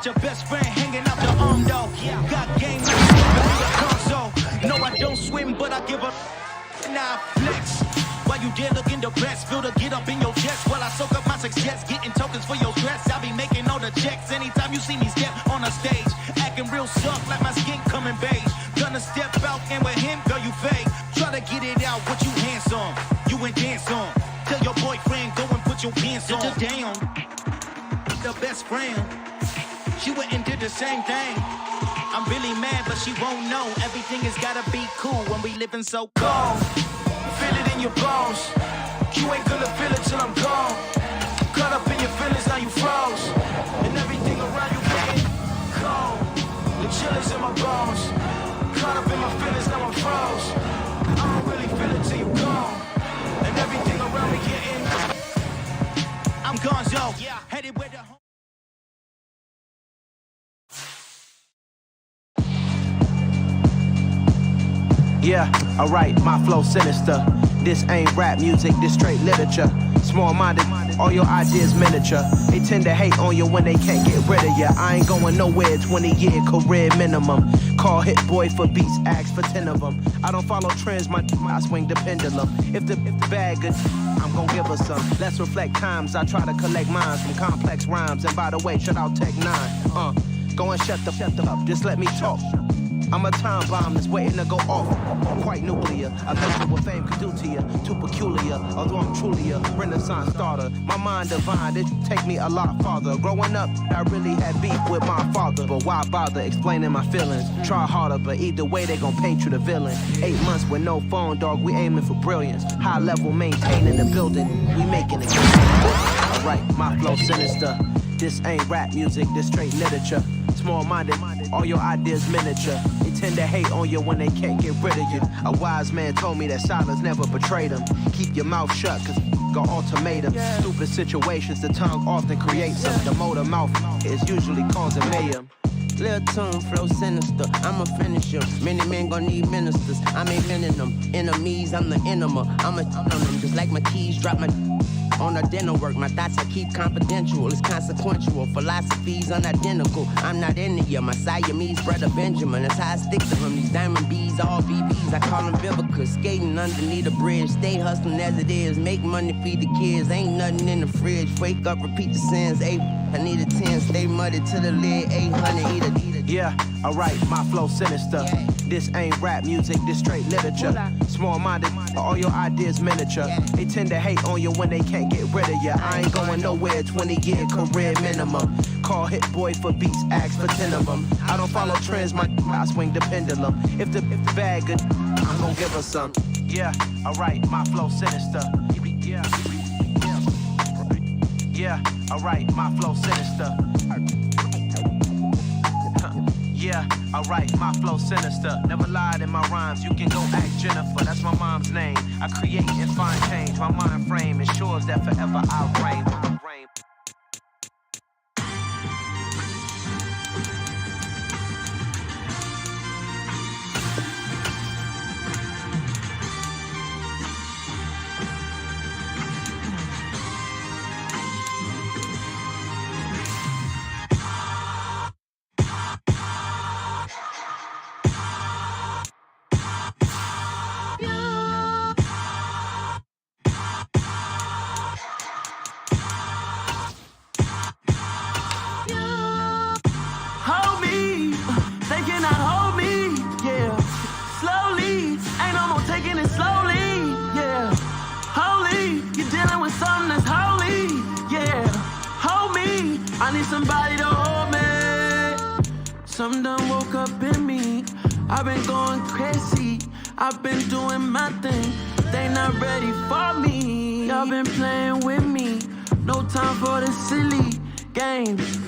Your best friend hanging out the arm though. Got game like a console. No, I don't swim, but I give a now flex. While you there looking the best, feel to get up in your chest. While I soak up my success, getting tokens for your stress. I'll be making all the checks anytime you see me step on a stage. Acting real soft like my skin coming beige. Gonna step out and with him, girl, you fake. Try to get it out, what you handsome. You and dance on. Tell your boyfriend, go and put your pants on. Down. The best friend. She went and did the same thing. I'm really mad, but she won't know. Everything has gotta be cool when we living so cold. Feel it in your bones. You ain't gonna feel it till I'm gone. Caught up in your feelings, now you froze. And everything around you getting cold. The chill is in my bones. Caught up in my feelings, now I'm froze. I don't really feel it till you gone. And everything around me getting I'm gonzo. Headed where the Yeah, alright, my flow sinister. This ain't rap music, this straight literature. Small-minded, all your ideas miniature. They tend to hate on you when they can't get rid of you. I ain't going nowhere, 20-year career minimum. Call Hit Boy for beats, ask for 10 of them. I don't follow trends, I swing the pendulum. If the bag good, I'm gonna give her some. Let's reflect times, I try to collect minds from complex rhymes. And by the way, shout out Tech 9. Go and shut the up, just let me talk. I'm a time bomb that's waiting to go off. Quite nuclear, I measure what fame could do to you. Too peculiar, although I'm truly a Renaissance starter. My mind divine, it take me a lot farther. Growing up, I really had beef with my father. But why bother explaining my feelings? Try harder, but either way they gon' paint you the villain. 8 months with no phone, dog, we aiming for brilliance. High level maintaining the building, we making it. Alright, my flow sinister. This ain't rap music, this straight literature. Small-minded, all your ideas miniature. They tend to hate on you when they can't get rid of you. A wise man told me that silence never betrayed him. Keep your mouth shut, cause got ultimatum. Stupid situations, the tongue often creates them. The motor mouth is usually causing mayhem. Lil' tune, flow sinister, I'm a finisher. Many men gon' need ministers, I'm inventing them. Enemies, I'm the enema. I'm on them, just like my keys, drop my on a dinner work. My thoughts I keep confidential, it's consequential. Philosophies unidentical, I'm not into you. My Siamese brother Benjamin, that's how I stick to him. These diamond bees, all BBs, I call them Vivica. Skating underneath the bridge, stay hustling as it is. Make money, feed the kids, ain't nothing in the fridge. Wake up, repeat the sins, I need a 10, stay muddy to the lid, 800, eat a. Yeah, alright, my flow sinister. This ain't rap music, this straight literature. Small-minded, all your ideas miniature. They tend to hate on you when they can't get rid of you. I ain't going nowhere, 20-year career minimum. Call Hit Boy for beats, ask for 10 of them. I don't follow trends, I swing the pendulum. If the bag good, I'm gon' give her some. Yeah, alright, my flow sinister. Yeah, alright, my flow sinister. Yeah, alright, my flow sinister. Never lied in my rhymes, you can go ask Jennifer, that's my mom's name. I create and find change, my mind frame ensures that forever I reign. I need somebody to hold me. Something done woke up in me. I've been going crazy. I've been doing my thing. They not ready for me. Y'all been playing with me. No time for the silly games.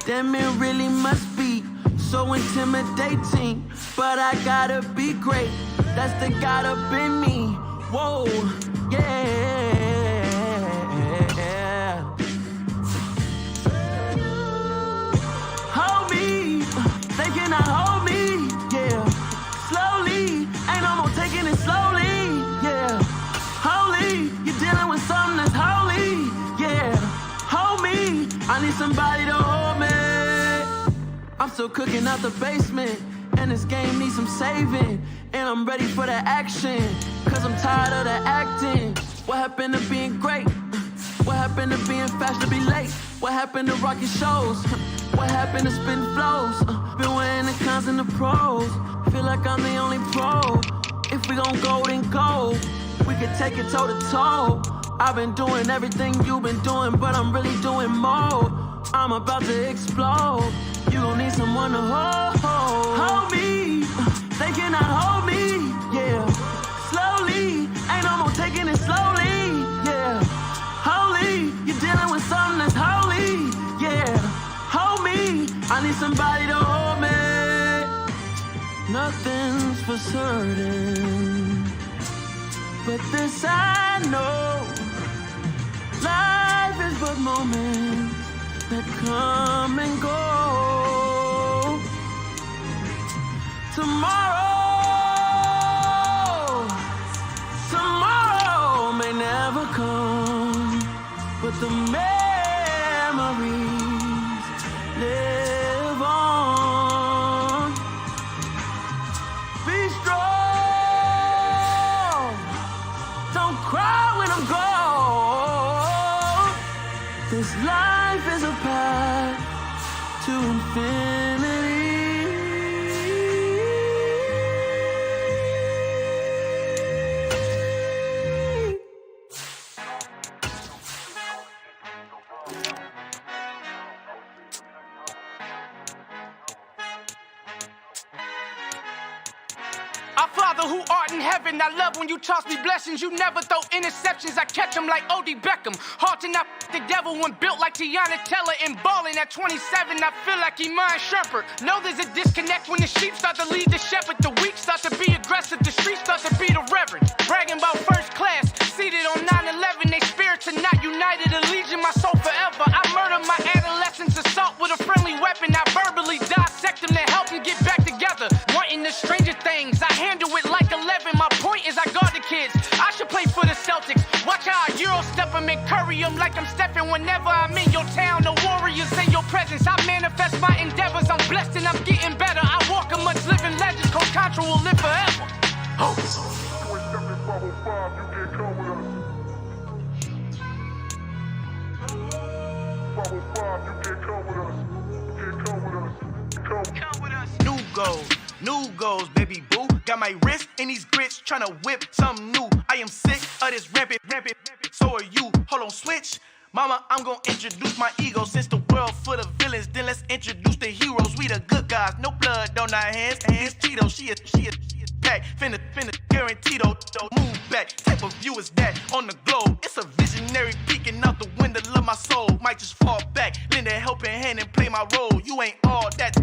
Damn, it really must be so intimidating. But I gotta be great. That's the God up in me. Whoa, yeah. Hold me, they cannot hold me, yeah. Slowly, ain't no more taking it slowly, yeah. Holy, you're dealing with something that's holy, yeah. Hold me, I need somebody to hold me. I'm still cooking out the basement, and this game needs some saving. And I'm ready for the action, cause I'm tired of the acting. What happened to being great? What happened to being fast to be late? What happened to rocking shows? What happened to spitting flows? Been weighing the cons and the pros. Feel like I'm the only pro. If we gon' go, then go. We can take it toe to toe. I've been doing everything you've been doing, but I'm really doing more. I'm about to explode. You gon' need someone to hold me. They cannot hold me, yeah. Slowly, ain't no more taking it slowly, yeah. Holy, you're dealing with something that's holy, yeah. Hold me, I need somebody to hold me. Nothing's for certain, but this I know. Life is but moments that come and go. Tomorrow may never come, but the memories live on. Be strong, don't cry when I'm gone. This life is a path to infinity. Our Father who art in heaven, I love when you toss me blessings. You never throw interceptions, I catch them like O.D. Beckham. Hard to not the devil when built like Tiana Teller. And balling at 27, I feel like Iman Shumpert. Know there's a disconnect when the sheep start to lead the shepherd. The weak start to be aggressive, the streets start to be the reverend. Bragging about first class, seated on 9/11. They spirits are not united, a legion, my soul forever. I murder my adolescence, assault with a friendly weapon. I verbally dissect them to help them get back together. Wanting the stranger things, I handle it like 11. My point is I guard the kids. I should play for the Celtics. Watch how I Euro step them and curry them like I'm stepping. Whenever I'm in your town, the warriors in your presence. I manifest my endeavors. I'm blessed and I'm getting better. I walk amongst living legends. Coach Contra will live forever. Oh. New goals, baby boo. Got my wrist in these grits, tryna whip something new. I am sick of this rampant. So are you. Hold on, switch. Mama, I'm gonna introduce my ego. Since the world full of villains, then let's introduce the heroes. We the good guys, no blood on our hands. This Tito, she a pack. Finna guarantee though. Move back. Type of view is that on the globe? It's a visionary peeking out the window of my soul. Might just fall back, lend a helping hand and play my role. You ain't all that.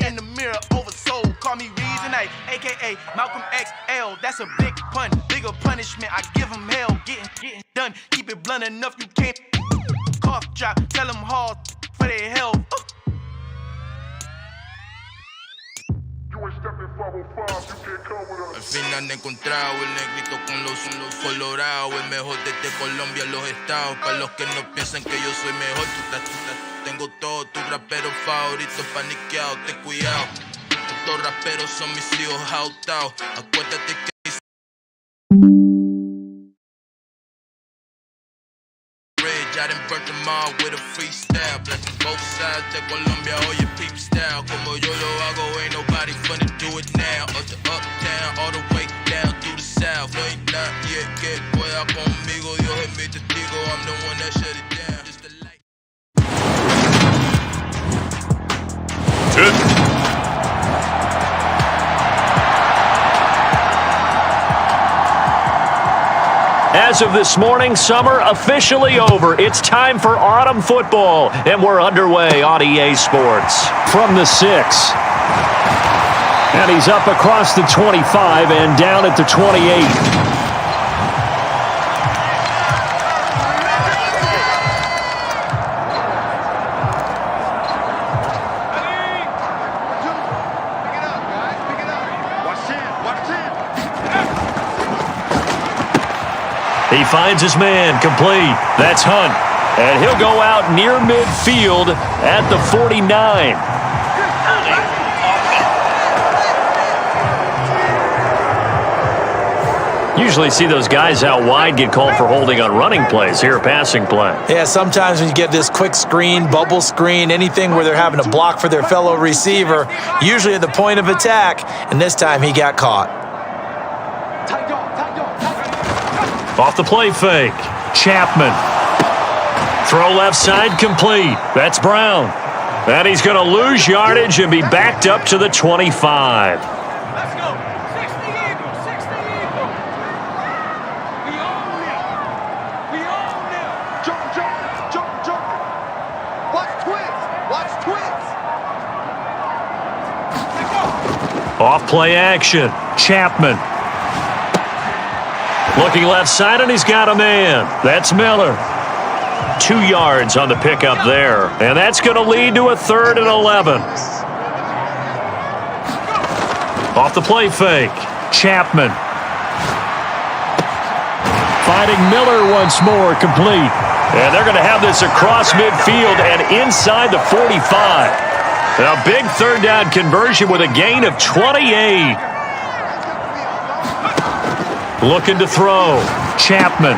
In the mirror, oversold. Call me Reasonite, aka Malcolm XL. That's a big pun, bigger punishment. I give him hell, getting done. Keep it blunt enough, you can't. Cough drop, tell them hard for their health. Al fin han encontrado el negrito con los colorados, el mejor desde Colombia, los estados. Para los que no piensan que yo soy mejor, tengo todos tus raperos favoritos paniqueados, ten cuidado. Estos raperos son mis hijos jautados. Acuérdate que I done burnt them all with a freestyle. Blessing both sides de Colombia, oye peep style. Como yo lo hago, ain't nobody finna do it now. Up to uptown, all the way down through the south. No ain't not yet, que pueda conmigo. Dios es mi testigo, I'm the one that shut it down. Just the light. As of this morning, summer officially over. It's time for autumn football, and we're underway on EA Sports. From the 6. And he's up across the 25 and down at the 28. He finds his man, complete. That's Hunt. And he'll go out near midfield at the 49. Usually see those guys out wide get called for holding on running plays. Here, a passing play. Yeah, sometimes when you get this quick screen, bubble screen, anything where they're having to block for their fellow receiver, usually at the point of attack, and this time he got caught. Off the play fake. Chapman. Throw left side complete. That's Brown. And he's going to lose yardage and be backed up to the 25. Let's go. 60 Eagles. 60 Eagles. We own them. We own them. Jump. Watch twins. Let's go. Off play action. Chapman. Looking left side, and he's got a man. That's Miller. 2 yards on the pickup there. And that's going to lead to a 3rd and 11. Off the play fake. Chapman. Finding Miller once more, complete. And they're going to have this across midfield and inside the 45. A big 3rd down conversion with a gain of 28. Looking to throw. Chapman.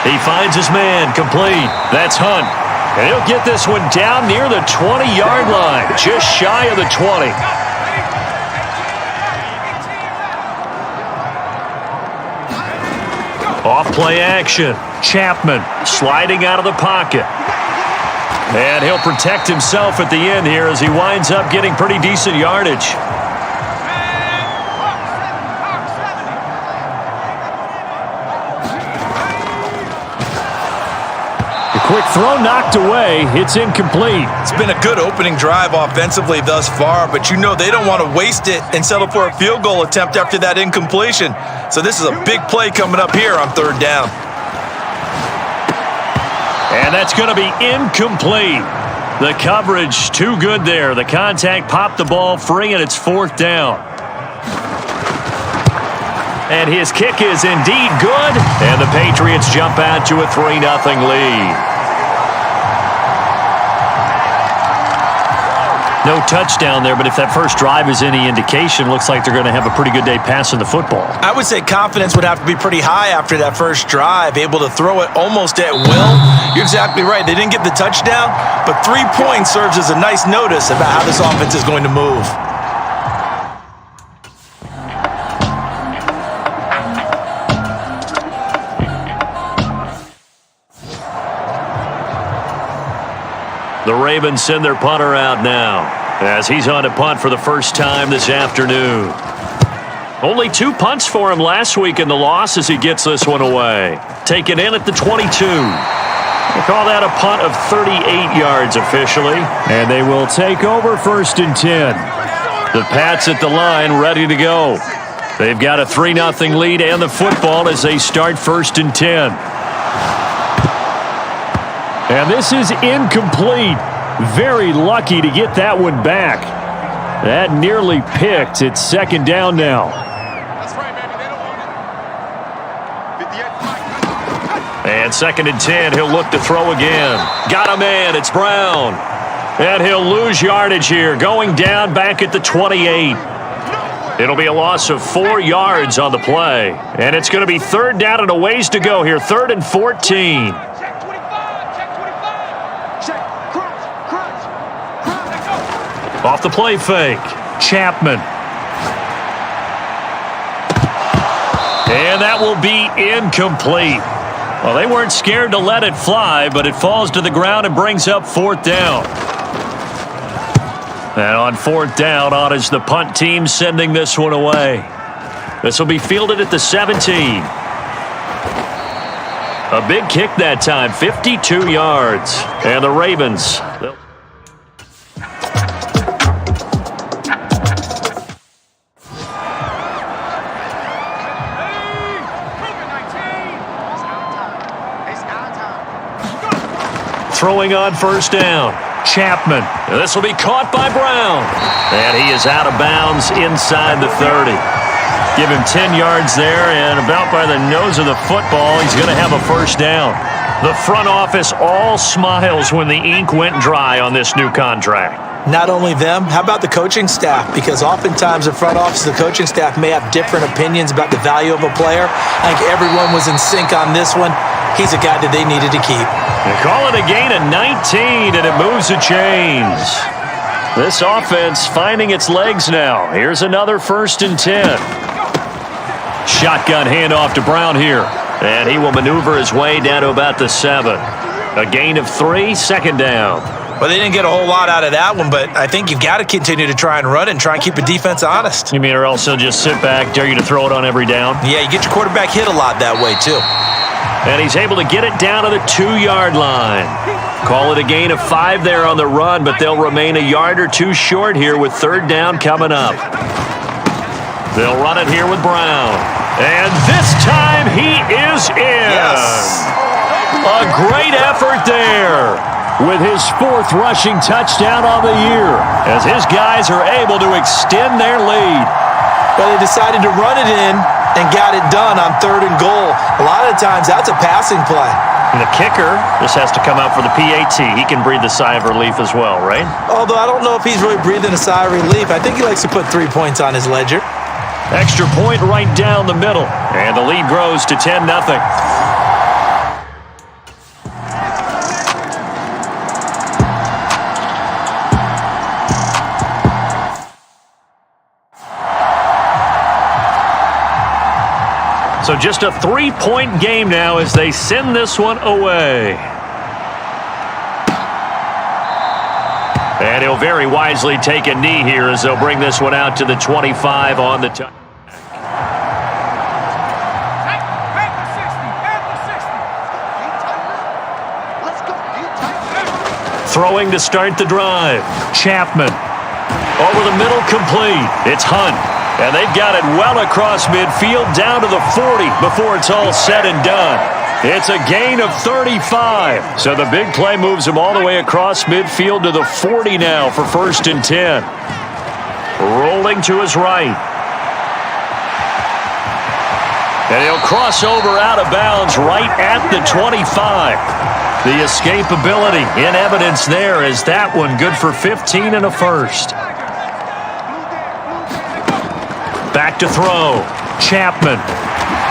He finds his man, complete. That's Hunt. And he'll get this one down near the 20-yard line, just shy of the 20. Off play action. Chapman sliding out of the pocket. And he'll protect himself at the end here as he winds up getting pretty decent yardage. Quick throw knocked away. It's incomplete. It's been a good opening drive offensively thus far, but you know they don't want to waste it and settle for a field goal attempt after that incompletion. So this is a big play coming up here on 3rd down. And that's going to be incomplete. The coverage too good there. The contact popped the ball free, and it's 4th down. And his kick is indeed good, and the Patriots jump out to a 3-0 lead. No touchdown there, but if that first drive is any indication, looks like they're going to have a pretty good day passing the football. I would say confidence would have to be pretty high after that first drive, able to throw it almost at will. You're exactly right. They didn't get the touchdown, but 3 points serves as a nice notice about how this offense is going to move. The Ravens send their punter out now as he's on to punt for the first time this afternoon. Only 2 punts for him last week in the loss as he gets this one away. Taken in at the 22. They call that a punt of 38 yards officially, and they will take over 1st and 10. The Pats at the line ready to go. They've got a 3-0 lead and the football as they start 1st and 10. And this is incomplete. Very lucky to get that one back. That nearly picked. It's 2nd down now. That's right, baby. They don't want it. And 2nd and 10. He'll look to throw again. Got a man. It's Brown. And he'll lose yardage here. Going down back at the 28. It'll be a loss of 4 yards on the play. And it's going to be 3rd down and a ways to go here. 3rd and 14. Off the play fake. Chapman. And that will be incomplete. Well, they weren't scared to let it fly, but it falls to the ground and brings up 4th down. And on 4th down, on is the punt team sending this one away. This will be fielded at the 17. A big kick that time, 52 yards. And the Ravens... Throwing on 1st down. Chapman. This will be caught by Brown. And he is out of bounds inside the 30. Give him 10 yards there, and about by the nose of the football, he's going to have a 1st down. The front office all smiles when the ink went dry on this new contract. Not only them, how about the coaching staff? Because oftentimes the front office, the coaching staff may have different opinions about the value of a player. I think everyone was in sync on this one. He's a guy that they needed to keep. They call it a gain of 19, and it moves the chains. This offense finding its legs now. Here's another 1st and 10. Shotgun handoff to Brown here. And he will maneuver his way down to about the 7. A gain of 3, 2nd down. Well, they didn't get a whole lot out of that one, but I think you've got to continue to try and run and try and keep the defense honest. You mean, or else they'll just sit back, dare you to throw it on every down? Yeah, you get your quarterback hit a lot that way, too. And he's able to get it down to the 2-yard line. Call it a gain of 5 there on the run, but they'll remain a yard or 2 short here with 3rd down coming up. They'll run it here with Brown. And this time he is in. Yes. A great effort there with his 4th rushing touchdown on the year as his guys are able to extend their lead. But they decided to run it in and got it done on 3rd and goal. A lot of times, that's a passing play. And the kicker, this has to come out for the PAT. He can breathe the sigh of relief as well, right? Although I don't know if he's really breathing a sigh of relief. I think he likes to put 3 points on his ledger. Extra point right down the middle. And the lead grows to 10-0. So just a 3-point game now as they send this one away. And he'll very wisely take a knee here as they'll bring this one out to the 25 on the touch. Throwing to start the drive. Chapman. Over the middle, complete. It's Hunt. And they've got it well across midfield down to the 40 before it's all said and done. It's a gain of 35. So the big play moves him all the way across midfield to the 40 now for 1st and 10. Rolling to his right. And he'll cross over out of bounds right at the 25. The escapability in evidence there as that one good for 15 and a first. Back to throw. Chapman.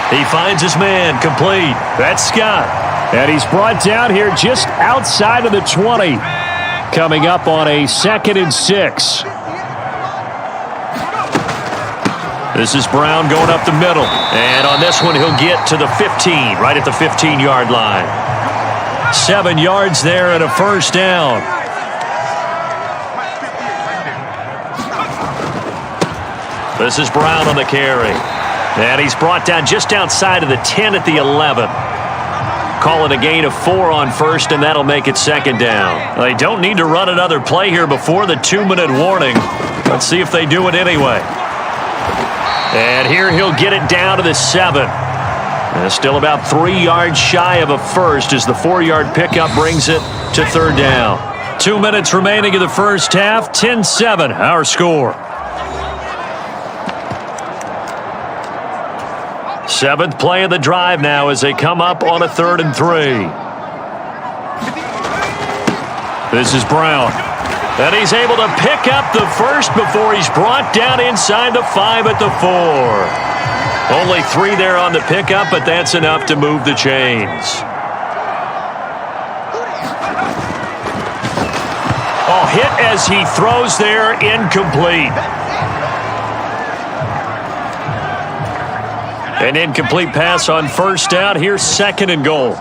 He finds his man complete. That's Scott. And he's brought down here just outside of the 20. Coming up on a 2nd and 6. This is Brown going up the middle. And on this one, he'll get to the 15, right at the 15-yard line. 7 yards there and a first down. This is Brown on the carry. And he's brought down just outside of the 10 at the 11. Call it a gain of 4 on first, and that'll make it 2nd down. They don't need to run another play here before the 2-minute warning. Let's see if they do it anyway. And here he'll get it down to the 7. And still about 3 yards shy of a first as the 4-yard pickup brings it to 3rd down. 2 minutes remaining in the first half. 10-7, our score. 7th play of the drive now as they come up on a 3rd and 3. This is Brown. And he's able to pick up the first before he's brought down inside the 5 at the 4. Only 3 there on the pickup, but that's enough to move the chains. Oh, hit as he throws there, incomplete. An incomplete pass on first down. Here's 2nd and goal.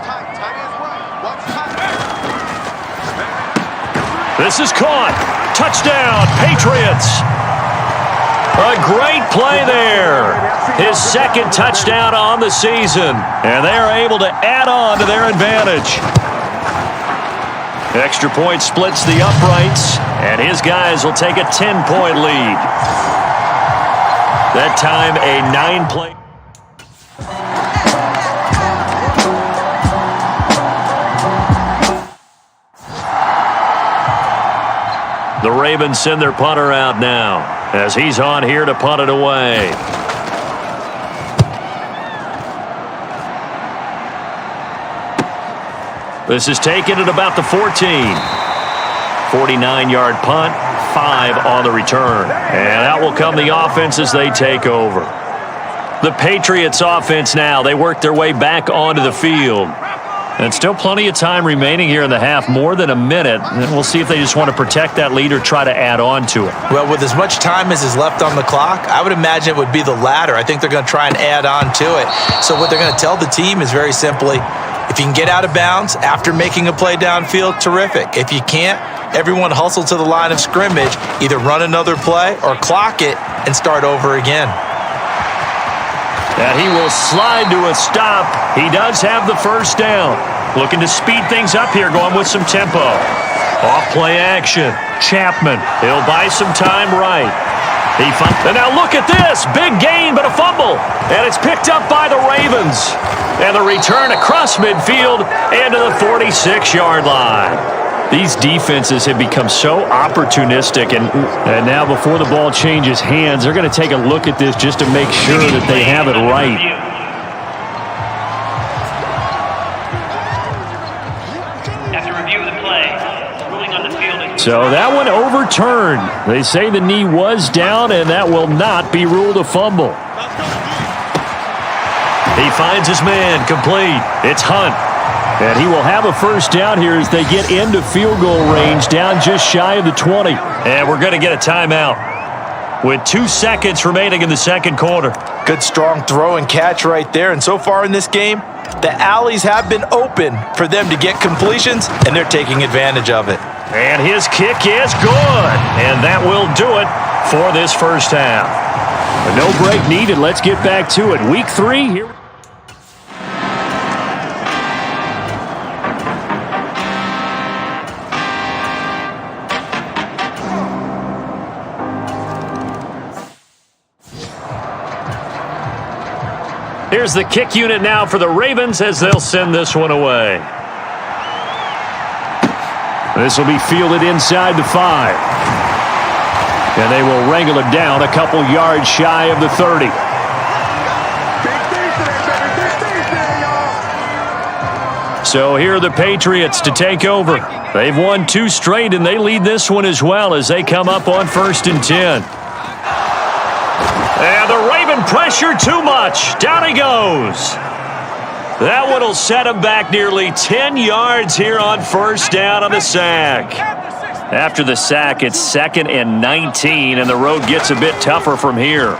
This is caught. Touchdown, Patriots. A great play there. His 2nd touchdown on the season. And they are able to add on to their advantage. Extra point splits the uprights. And his guys will take a 10-point lead. That time a 9-play. The Ravens send their punter out now as he's on here to punt it away. This is taken at about the 14. 49-yard punt, 5 on the return. And out will come the offense as they take over. The Patriots offense now, they work their way back onto the field. And still plenty of time remaining here in the half, more than a minute. And we'll see if they just want to protect that lead or try to add on to it. Well, with as much time as is left on the clock, I would imagine it would be the latter. I think they're going to try and add on to it. So what they're going to tell the team is very simply, if you can get out of bounds after making a play downfield, terrific. If you can't, everyone hustle to the line of scrimmage, either run another play or clock it and start over again. And he will slide to a stop. He does have the first down. Looking to speed things up here, going with some tempo. Off play action. Chapman. He'll buy some time right. And now look at this. Big gain, but a fumble. And it's picked up by the Ravens. And the return across midfield and to the 46-yard line. These defenses have become so opportunistic, and now before the ball changes hands, they're going to take a look at this just to make sure that they have it right. After review of the play, ruling on the field. So that one overturned. They say the knee was down, and that will not be ruled a fumble. He finds his man complete. It's Hunt. And he will have a first down here as they get into field goal range, down just shy of the 20. And we're going to get a timeout with 2 seconds remaining in the second quarter. Good strong throw and catch right there. And so far in this game, the alleys have been open for them to get completions, and they're taking advantage of it. And his kick is good. And that will do it for this first half. A no break needed. Let's get back to it. Week 3 here. Here's the kick unit now for the Ravens as they'll send this one away. This will be fielded inside the 5. And they will wrangle it down a couple yards shy of the 30. So here are the Patriots to take over. They've won 2 straight, and they lead this one as well as they come up on 1st and 10. And the Raven pressure too much. Down he goes. That one will set him back nearly 10 yards here on 1st down on the sack. After the sack, it's 2nd and 19, and the road gets a bit tougher from here.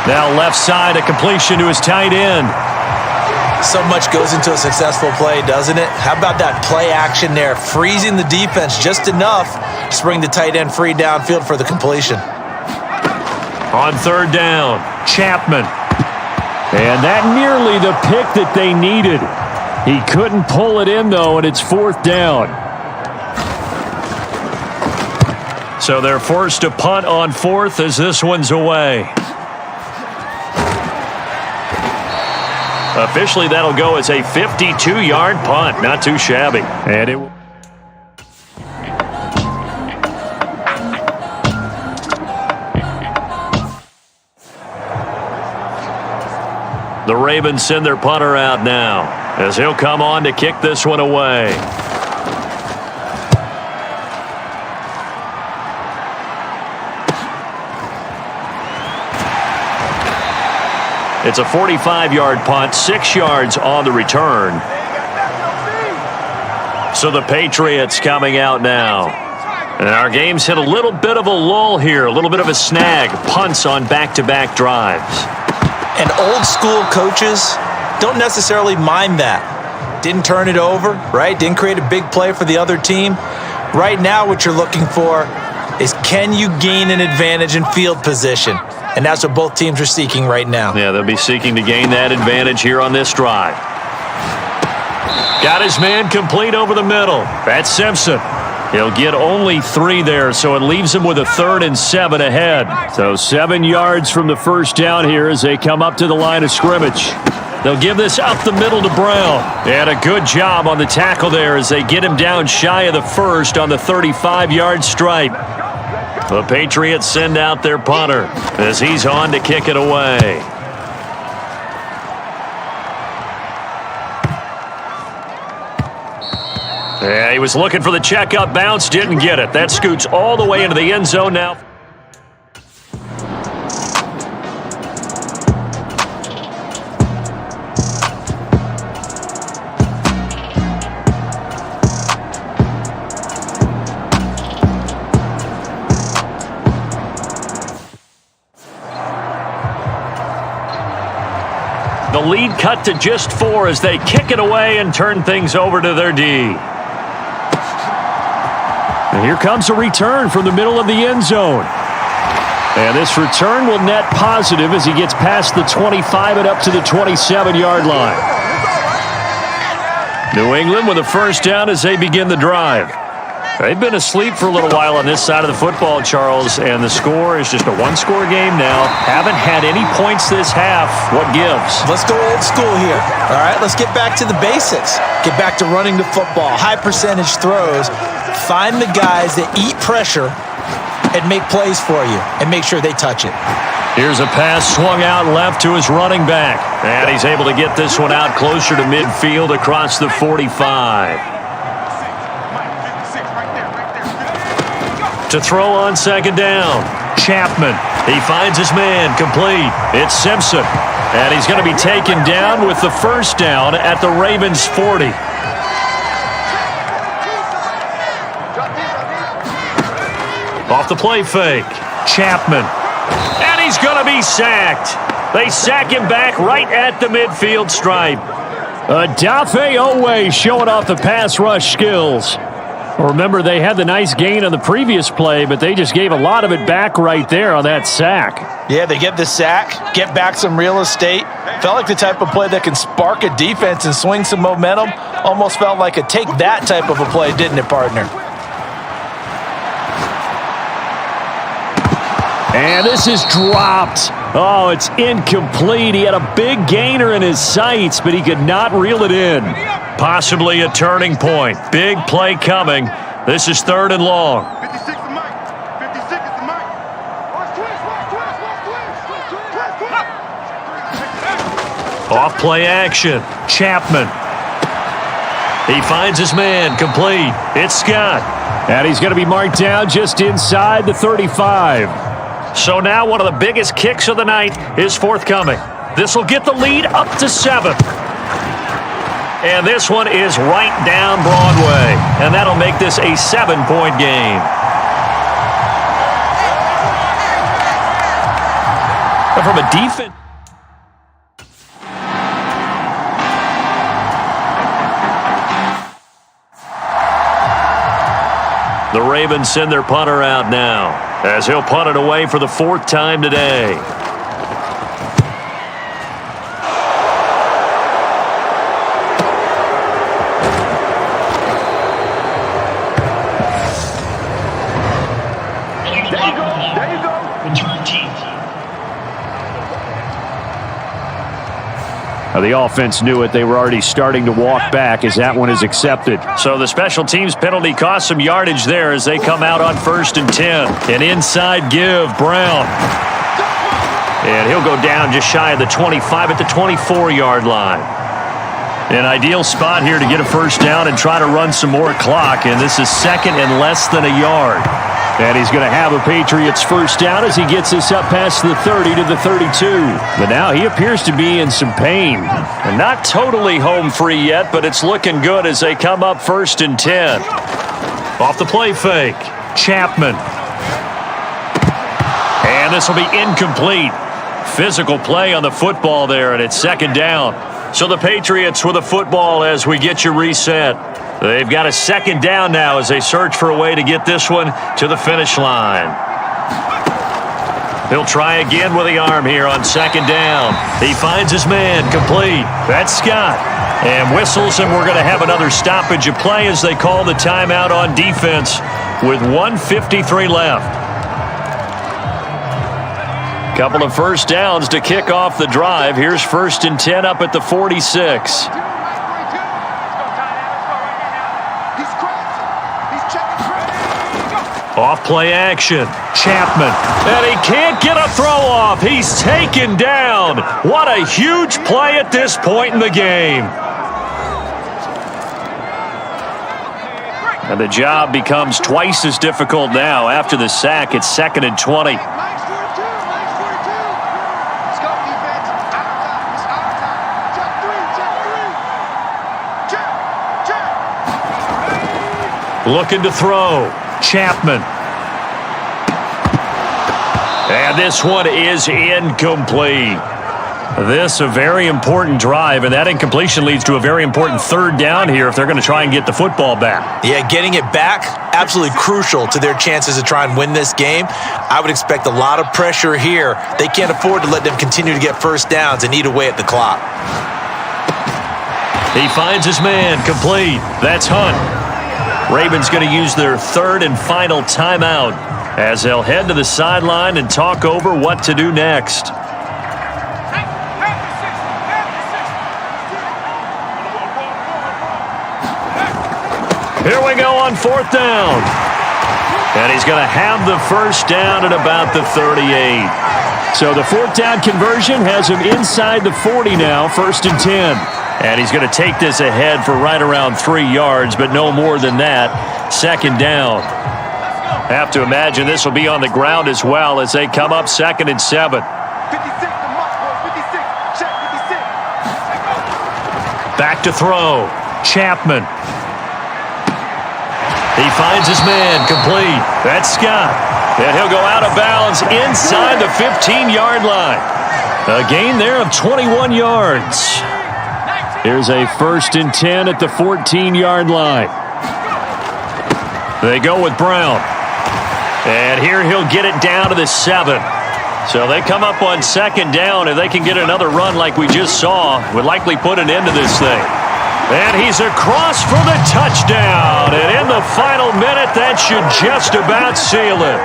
Now left side, a completion to his tight end. So much goes into a successful play, doesn't it? How about that play action there, freezing the defense just enough to bring the tight end free downfield for the completion. On 3rd down, Chapman. And that nearly the pick that they needed. He couldn't pull it in, though, and it's 4th down. So they're forced to punt on 4th as this one's away. Officially, that'll go as a 52-yard punt. Not too shabby. And it... The Ravens send their punter out now as he'll come on to kick this one away. It's a 45-yard punt, 6 yards on the return. So the Patriots coming out now. And our game's hit a little bit of a lull here, a little bit of a snag. Punts on back-to-back drives. And old school coaches don't necessarily mind that. Didn't turn it over, right? Didn't create a big play for the other team. Right now what you're looking for is, can you gain an advantage in field position? And that's what both teams are seeking right now. Yeah, they'll be seeking to gain that advantage here on this drive. Got his man complete over the middle. That's Simpson. He'll get only 3 there, so it leaves him with a 3rd and 7 ahead. So 7 yards from the 1st down here as they come up to the line of scrimmage. They'll give this up the middle to Brown. And a good job on the tackle there as they get him down shy of the 1st on the 35-yard stripe. The Patriots send out their punter as he's on to kick it away. Yeah, he was looking for the checkup bounce, didn't get it. That scoots all the way into the end zone now. The lead cut to just 4 as they kick it away and turn things over to their D. And here comes a return from the middle of the end zone. And this return will net positive as he gets past the 25 and up to the 27-yard line. New England with a 1st down as they begin the drive. They've been asleep for a little while on this side of the football, Charles, and the score is just a 1-score game now. Haven't had any points this half. What gives? Let's go old school here. All right, let's get back to the basics. Get back to running the football, high percentage throws. Find the guys that eat pressure and make plays for you and make sure they touch it. Here's a pass swung out left to his running back. And he's able to get this one out closer to midfield across the 45. To throw on 2nd down, Chapman. He finds his man complete. It's Simpson. And he's going to be taken down with the 1st down at the Ravens' 40. Off the play fake, Chapman. And he's going to be sacked. They sack him back right at the midfield stripe. Adafe Owe showing off the pass rush skills. Remember, they had the nice gain on the previous play, but they just gave a lot of it back right there on that sack. Yeah, they get the sack, get back some real estate. Felt like the type of play that can spark a defense and swing some momentum. Almost felt like a take that type of a play, didn't it, partner? And this is dropped. Oh, it's incomplete. He had a big gainer in his sights, but he could not reel it in. Possibly a turning point. Big play coming. This is 3rd and long. 56 to Mike. 56 is the Mike. Watch twist. Off play action. Chapman. He finds his man. Complete. It's Scott. And he's going to be marked down just inside the 35. So now one of the biggest kicks of the night is forthcoming. This will get the lead up to 7. And this one is right down Broadway. And that'll make this a 7-point game. And from a defense... The Ravens send their punter out now, as he'll punt it away for the 4th time today. There you go. Return team. The offense knew it. They were already starting to walk back as that one is accepted. So the special teams penalty cost some yardage there as they come out on 1st and 10. An inside give, Brown. And he'll go down just shy of the 25 at the 24-yard line. An ideal spot here to get a first down and try to run some more clock. And this is 2nd and less than a yard. And he's going to have a Patriots first down as he gets this up past the 30 to the 32. But now he appears to be in some pain. And not totally home free yet, but it's looking good as they come up 1st and 10. Off the play fake. Chapman. And this will be incomplete. Physical play on the football there, and it's 2nd down. So the Patriots with the football as we get you reset. They've got a 2nd down now as they search for a way to get this one to the finish line. He'll try again with the arm here on 2nd down. He finds his man. Complete. That's Scott. And whistles, and we're going to have another stoppage of play as they call the timeout on defense with 1:53 left. Couple of first downs to kick off the drive. Here's 1st and 10 up at the 46. Off play action. Chapman. And he can't get a throw off. He's taken down. What a huge play at this point in the game. And the job becomes twice as difficult now after the sack. It's 2nd and 20. Looking to throw. Chapman. And this one is incomplete. This a very important drive, and that incompletion leads to a very important 3rd down here if they're going to try and get the football back. Yeah, getting it back, absolutely crucial to their chances to try and win this game. I would expect a lot of pressure here. They can't afford to let them continue to get first downs and eat away at the clock. He finds his man. Complete. That's Hunt. Ravens going to use their 3rd and final timeout as they'll head to the sideline and talk over what to do next. Here we go on 4th down. And he's going to have the first down at about the 38. So the 4th down conversion has him inside the 40 now, 1st and 10. And he's going to take this ahead for right around 3 yards, but no more than that. 2nd down. Have to imagine this will be on the ground as well as they come up 2nd and 7. Back to throw. Chapman. He finds his man. Complete. That's Scott. And he'll go out of bounds inside the 15-yard line. A gain there of 21 yards. Here's a 1st and 10 at the 14-yard line. They go with Brown. And here he'll get it down to the 7. So they come up on 2nd down. If they can get another run like we just saw, would likely put an end to this thing. And he's across for the touchdown. And in the final minute, that should just about seal it.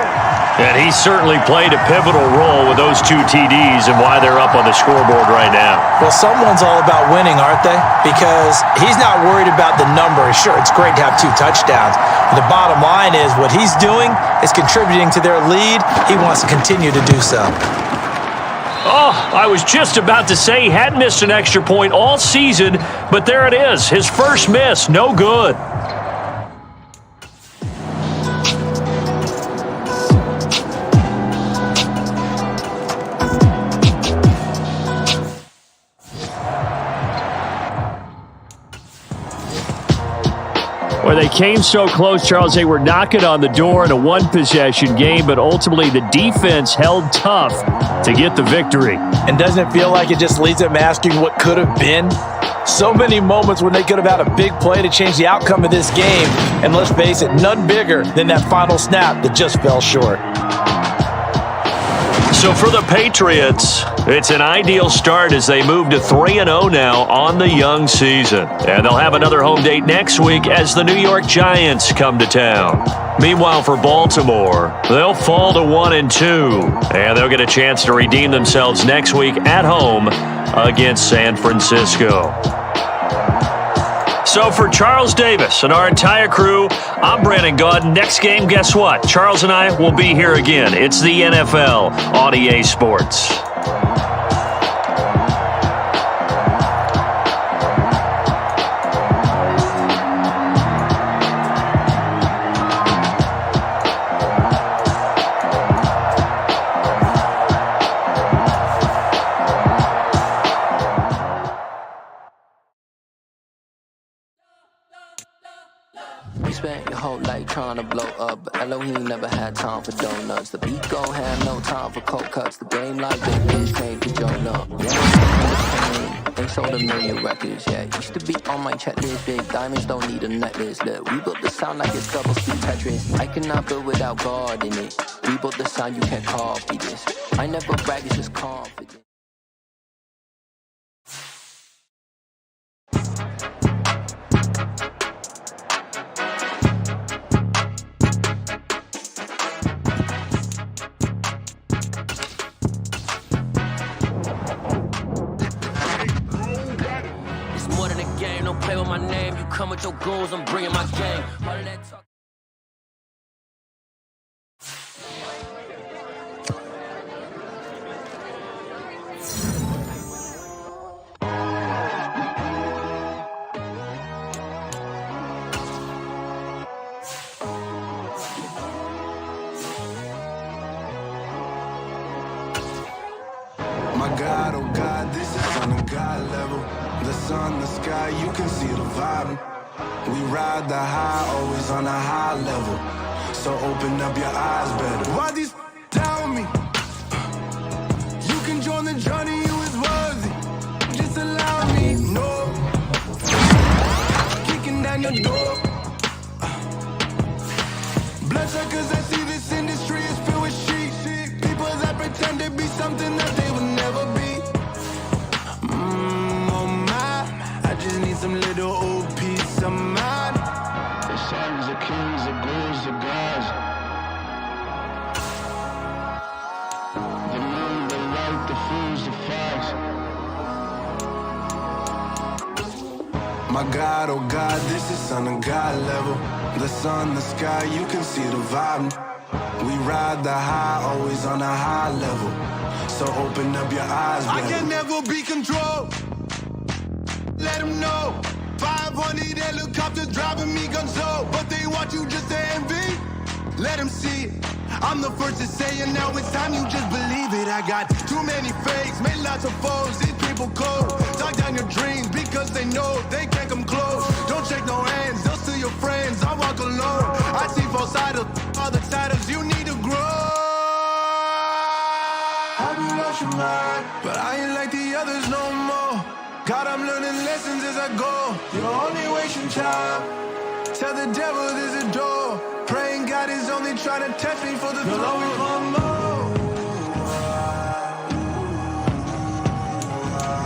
And he certainly played a pivotal role with those 2 TDs and why they're up on the scoreboard right now. Well, someone's all about winning, aren't they? Because he's not worried about the number. Sure, it's great to have 2 touchdowns. But the bottom line is what he's doing is contributing to their lead. He wants to continue to do so. Oh, I was just about to say he hadn't missed an extra point all season, but there it is. His first miss, no good. Well, they came so close, Charles. They were knocking on the door in a one-possession game, but ultimately the defense held tough to get the victory. And doesn't it feel like it just leads them asking what could have been? So many moments when they could have had a big play to change the outcome of this game. And let's face it, none bigger than that final snap that just fell short. So for the Patriots, it's an ideal start as they move to 3-0 now on the young season. And they'll have another home date next week as the New York Giants come to town. Meanwhile, for Baltimore, they'll fall to 1-2. And they'll get a chance to redeem themselves next week at home against San Francisco. So for Charles Davis and our entire crew, I'm Brandon Gaudin. Next game, guess what? Charles and I will be here again. It's the NFL on EA Sports. Spent your whole life trying to blow up, but Elohim never had time for donuts. The beat gon' have no time for cold cuts. The game like big bitch came to join up. Yeah, they sold 1 million records, yeah. Used to be on my checklist, big diamonds don't need a necklace. Look, we built the sound like it's double speed Tetris. I cannot build without God in it. We built the sound, you can't copy this. I never brag, it's just confident. Don't play with my name, you come with your goons, I'm bringing my game. All of that talk. My God, oh God, this is on a God level. The sun, the sky, you can see the vibe. We ride the high, always on a high level. So open up your eyes better. Why these tell me? You can join the journey, you is worthy. Just allow me, no. Kicking down your door. Bloodsuckers, I see this industry is filled with sheep. People that pretend to be something that they will never be. Some little old piece of mind. The sons of kings, the ghouls, the gods. The moon, the light, the fools, the facts. My God, oh God, this is on a God level. The sun, the sky, you can see the vibe. We ride the high, always on a high level. So open up your eyes, baby. I can never be controlled. Let them know 500 helicopters driving me gonzo, but they want you just to envy. Let them see it. I'm the first to say it, now it's time you just believe it. I got too many fakes, made lots of foes. These people cold. Talk down your dreams because they know they can't come close. Don't shake no hands, they'll steal your friends. I walk alone. I see false idols, other titles. You need to grow. Have you lost your mind? But I ain't like the others no more. God, I'm learning lessons as I go. You're only wasting time. Tell the devil there's a door. Praying God is only trying to test me for the glory.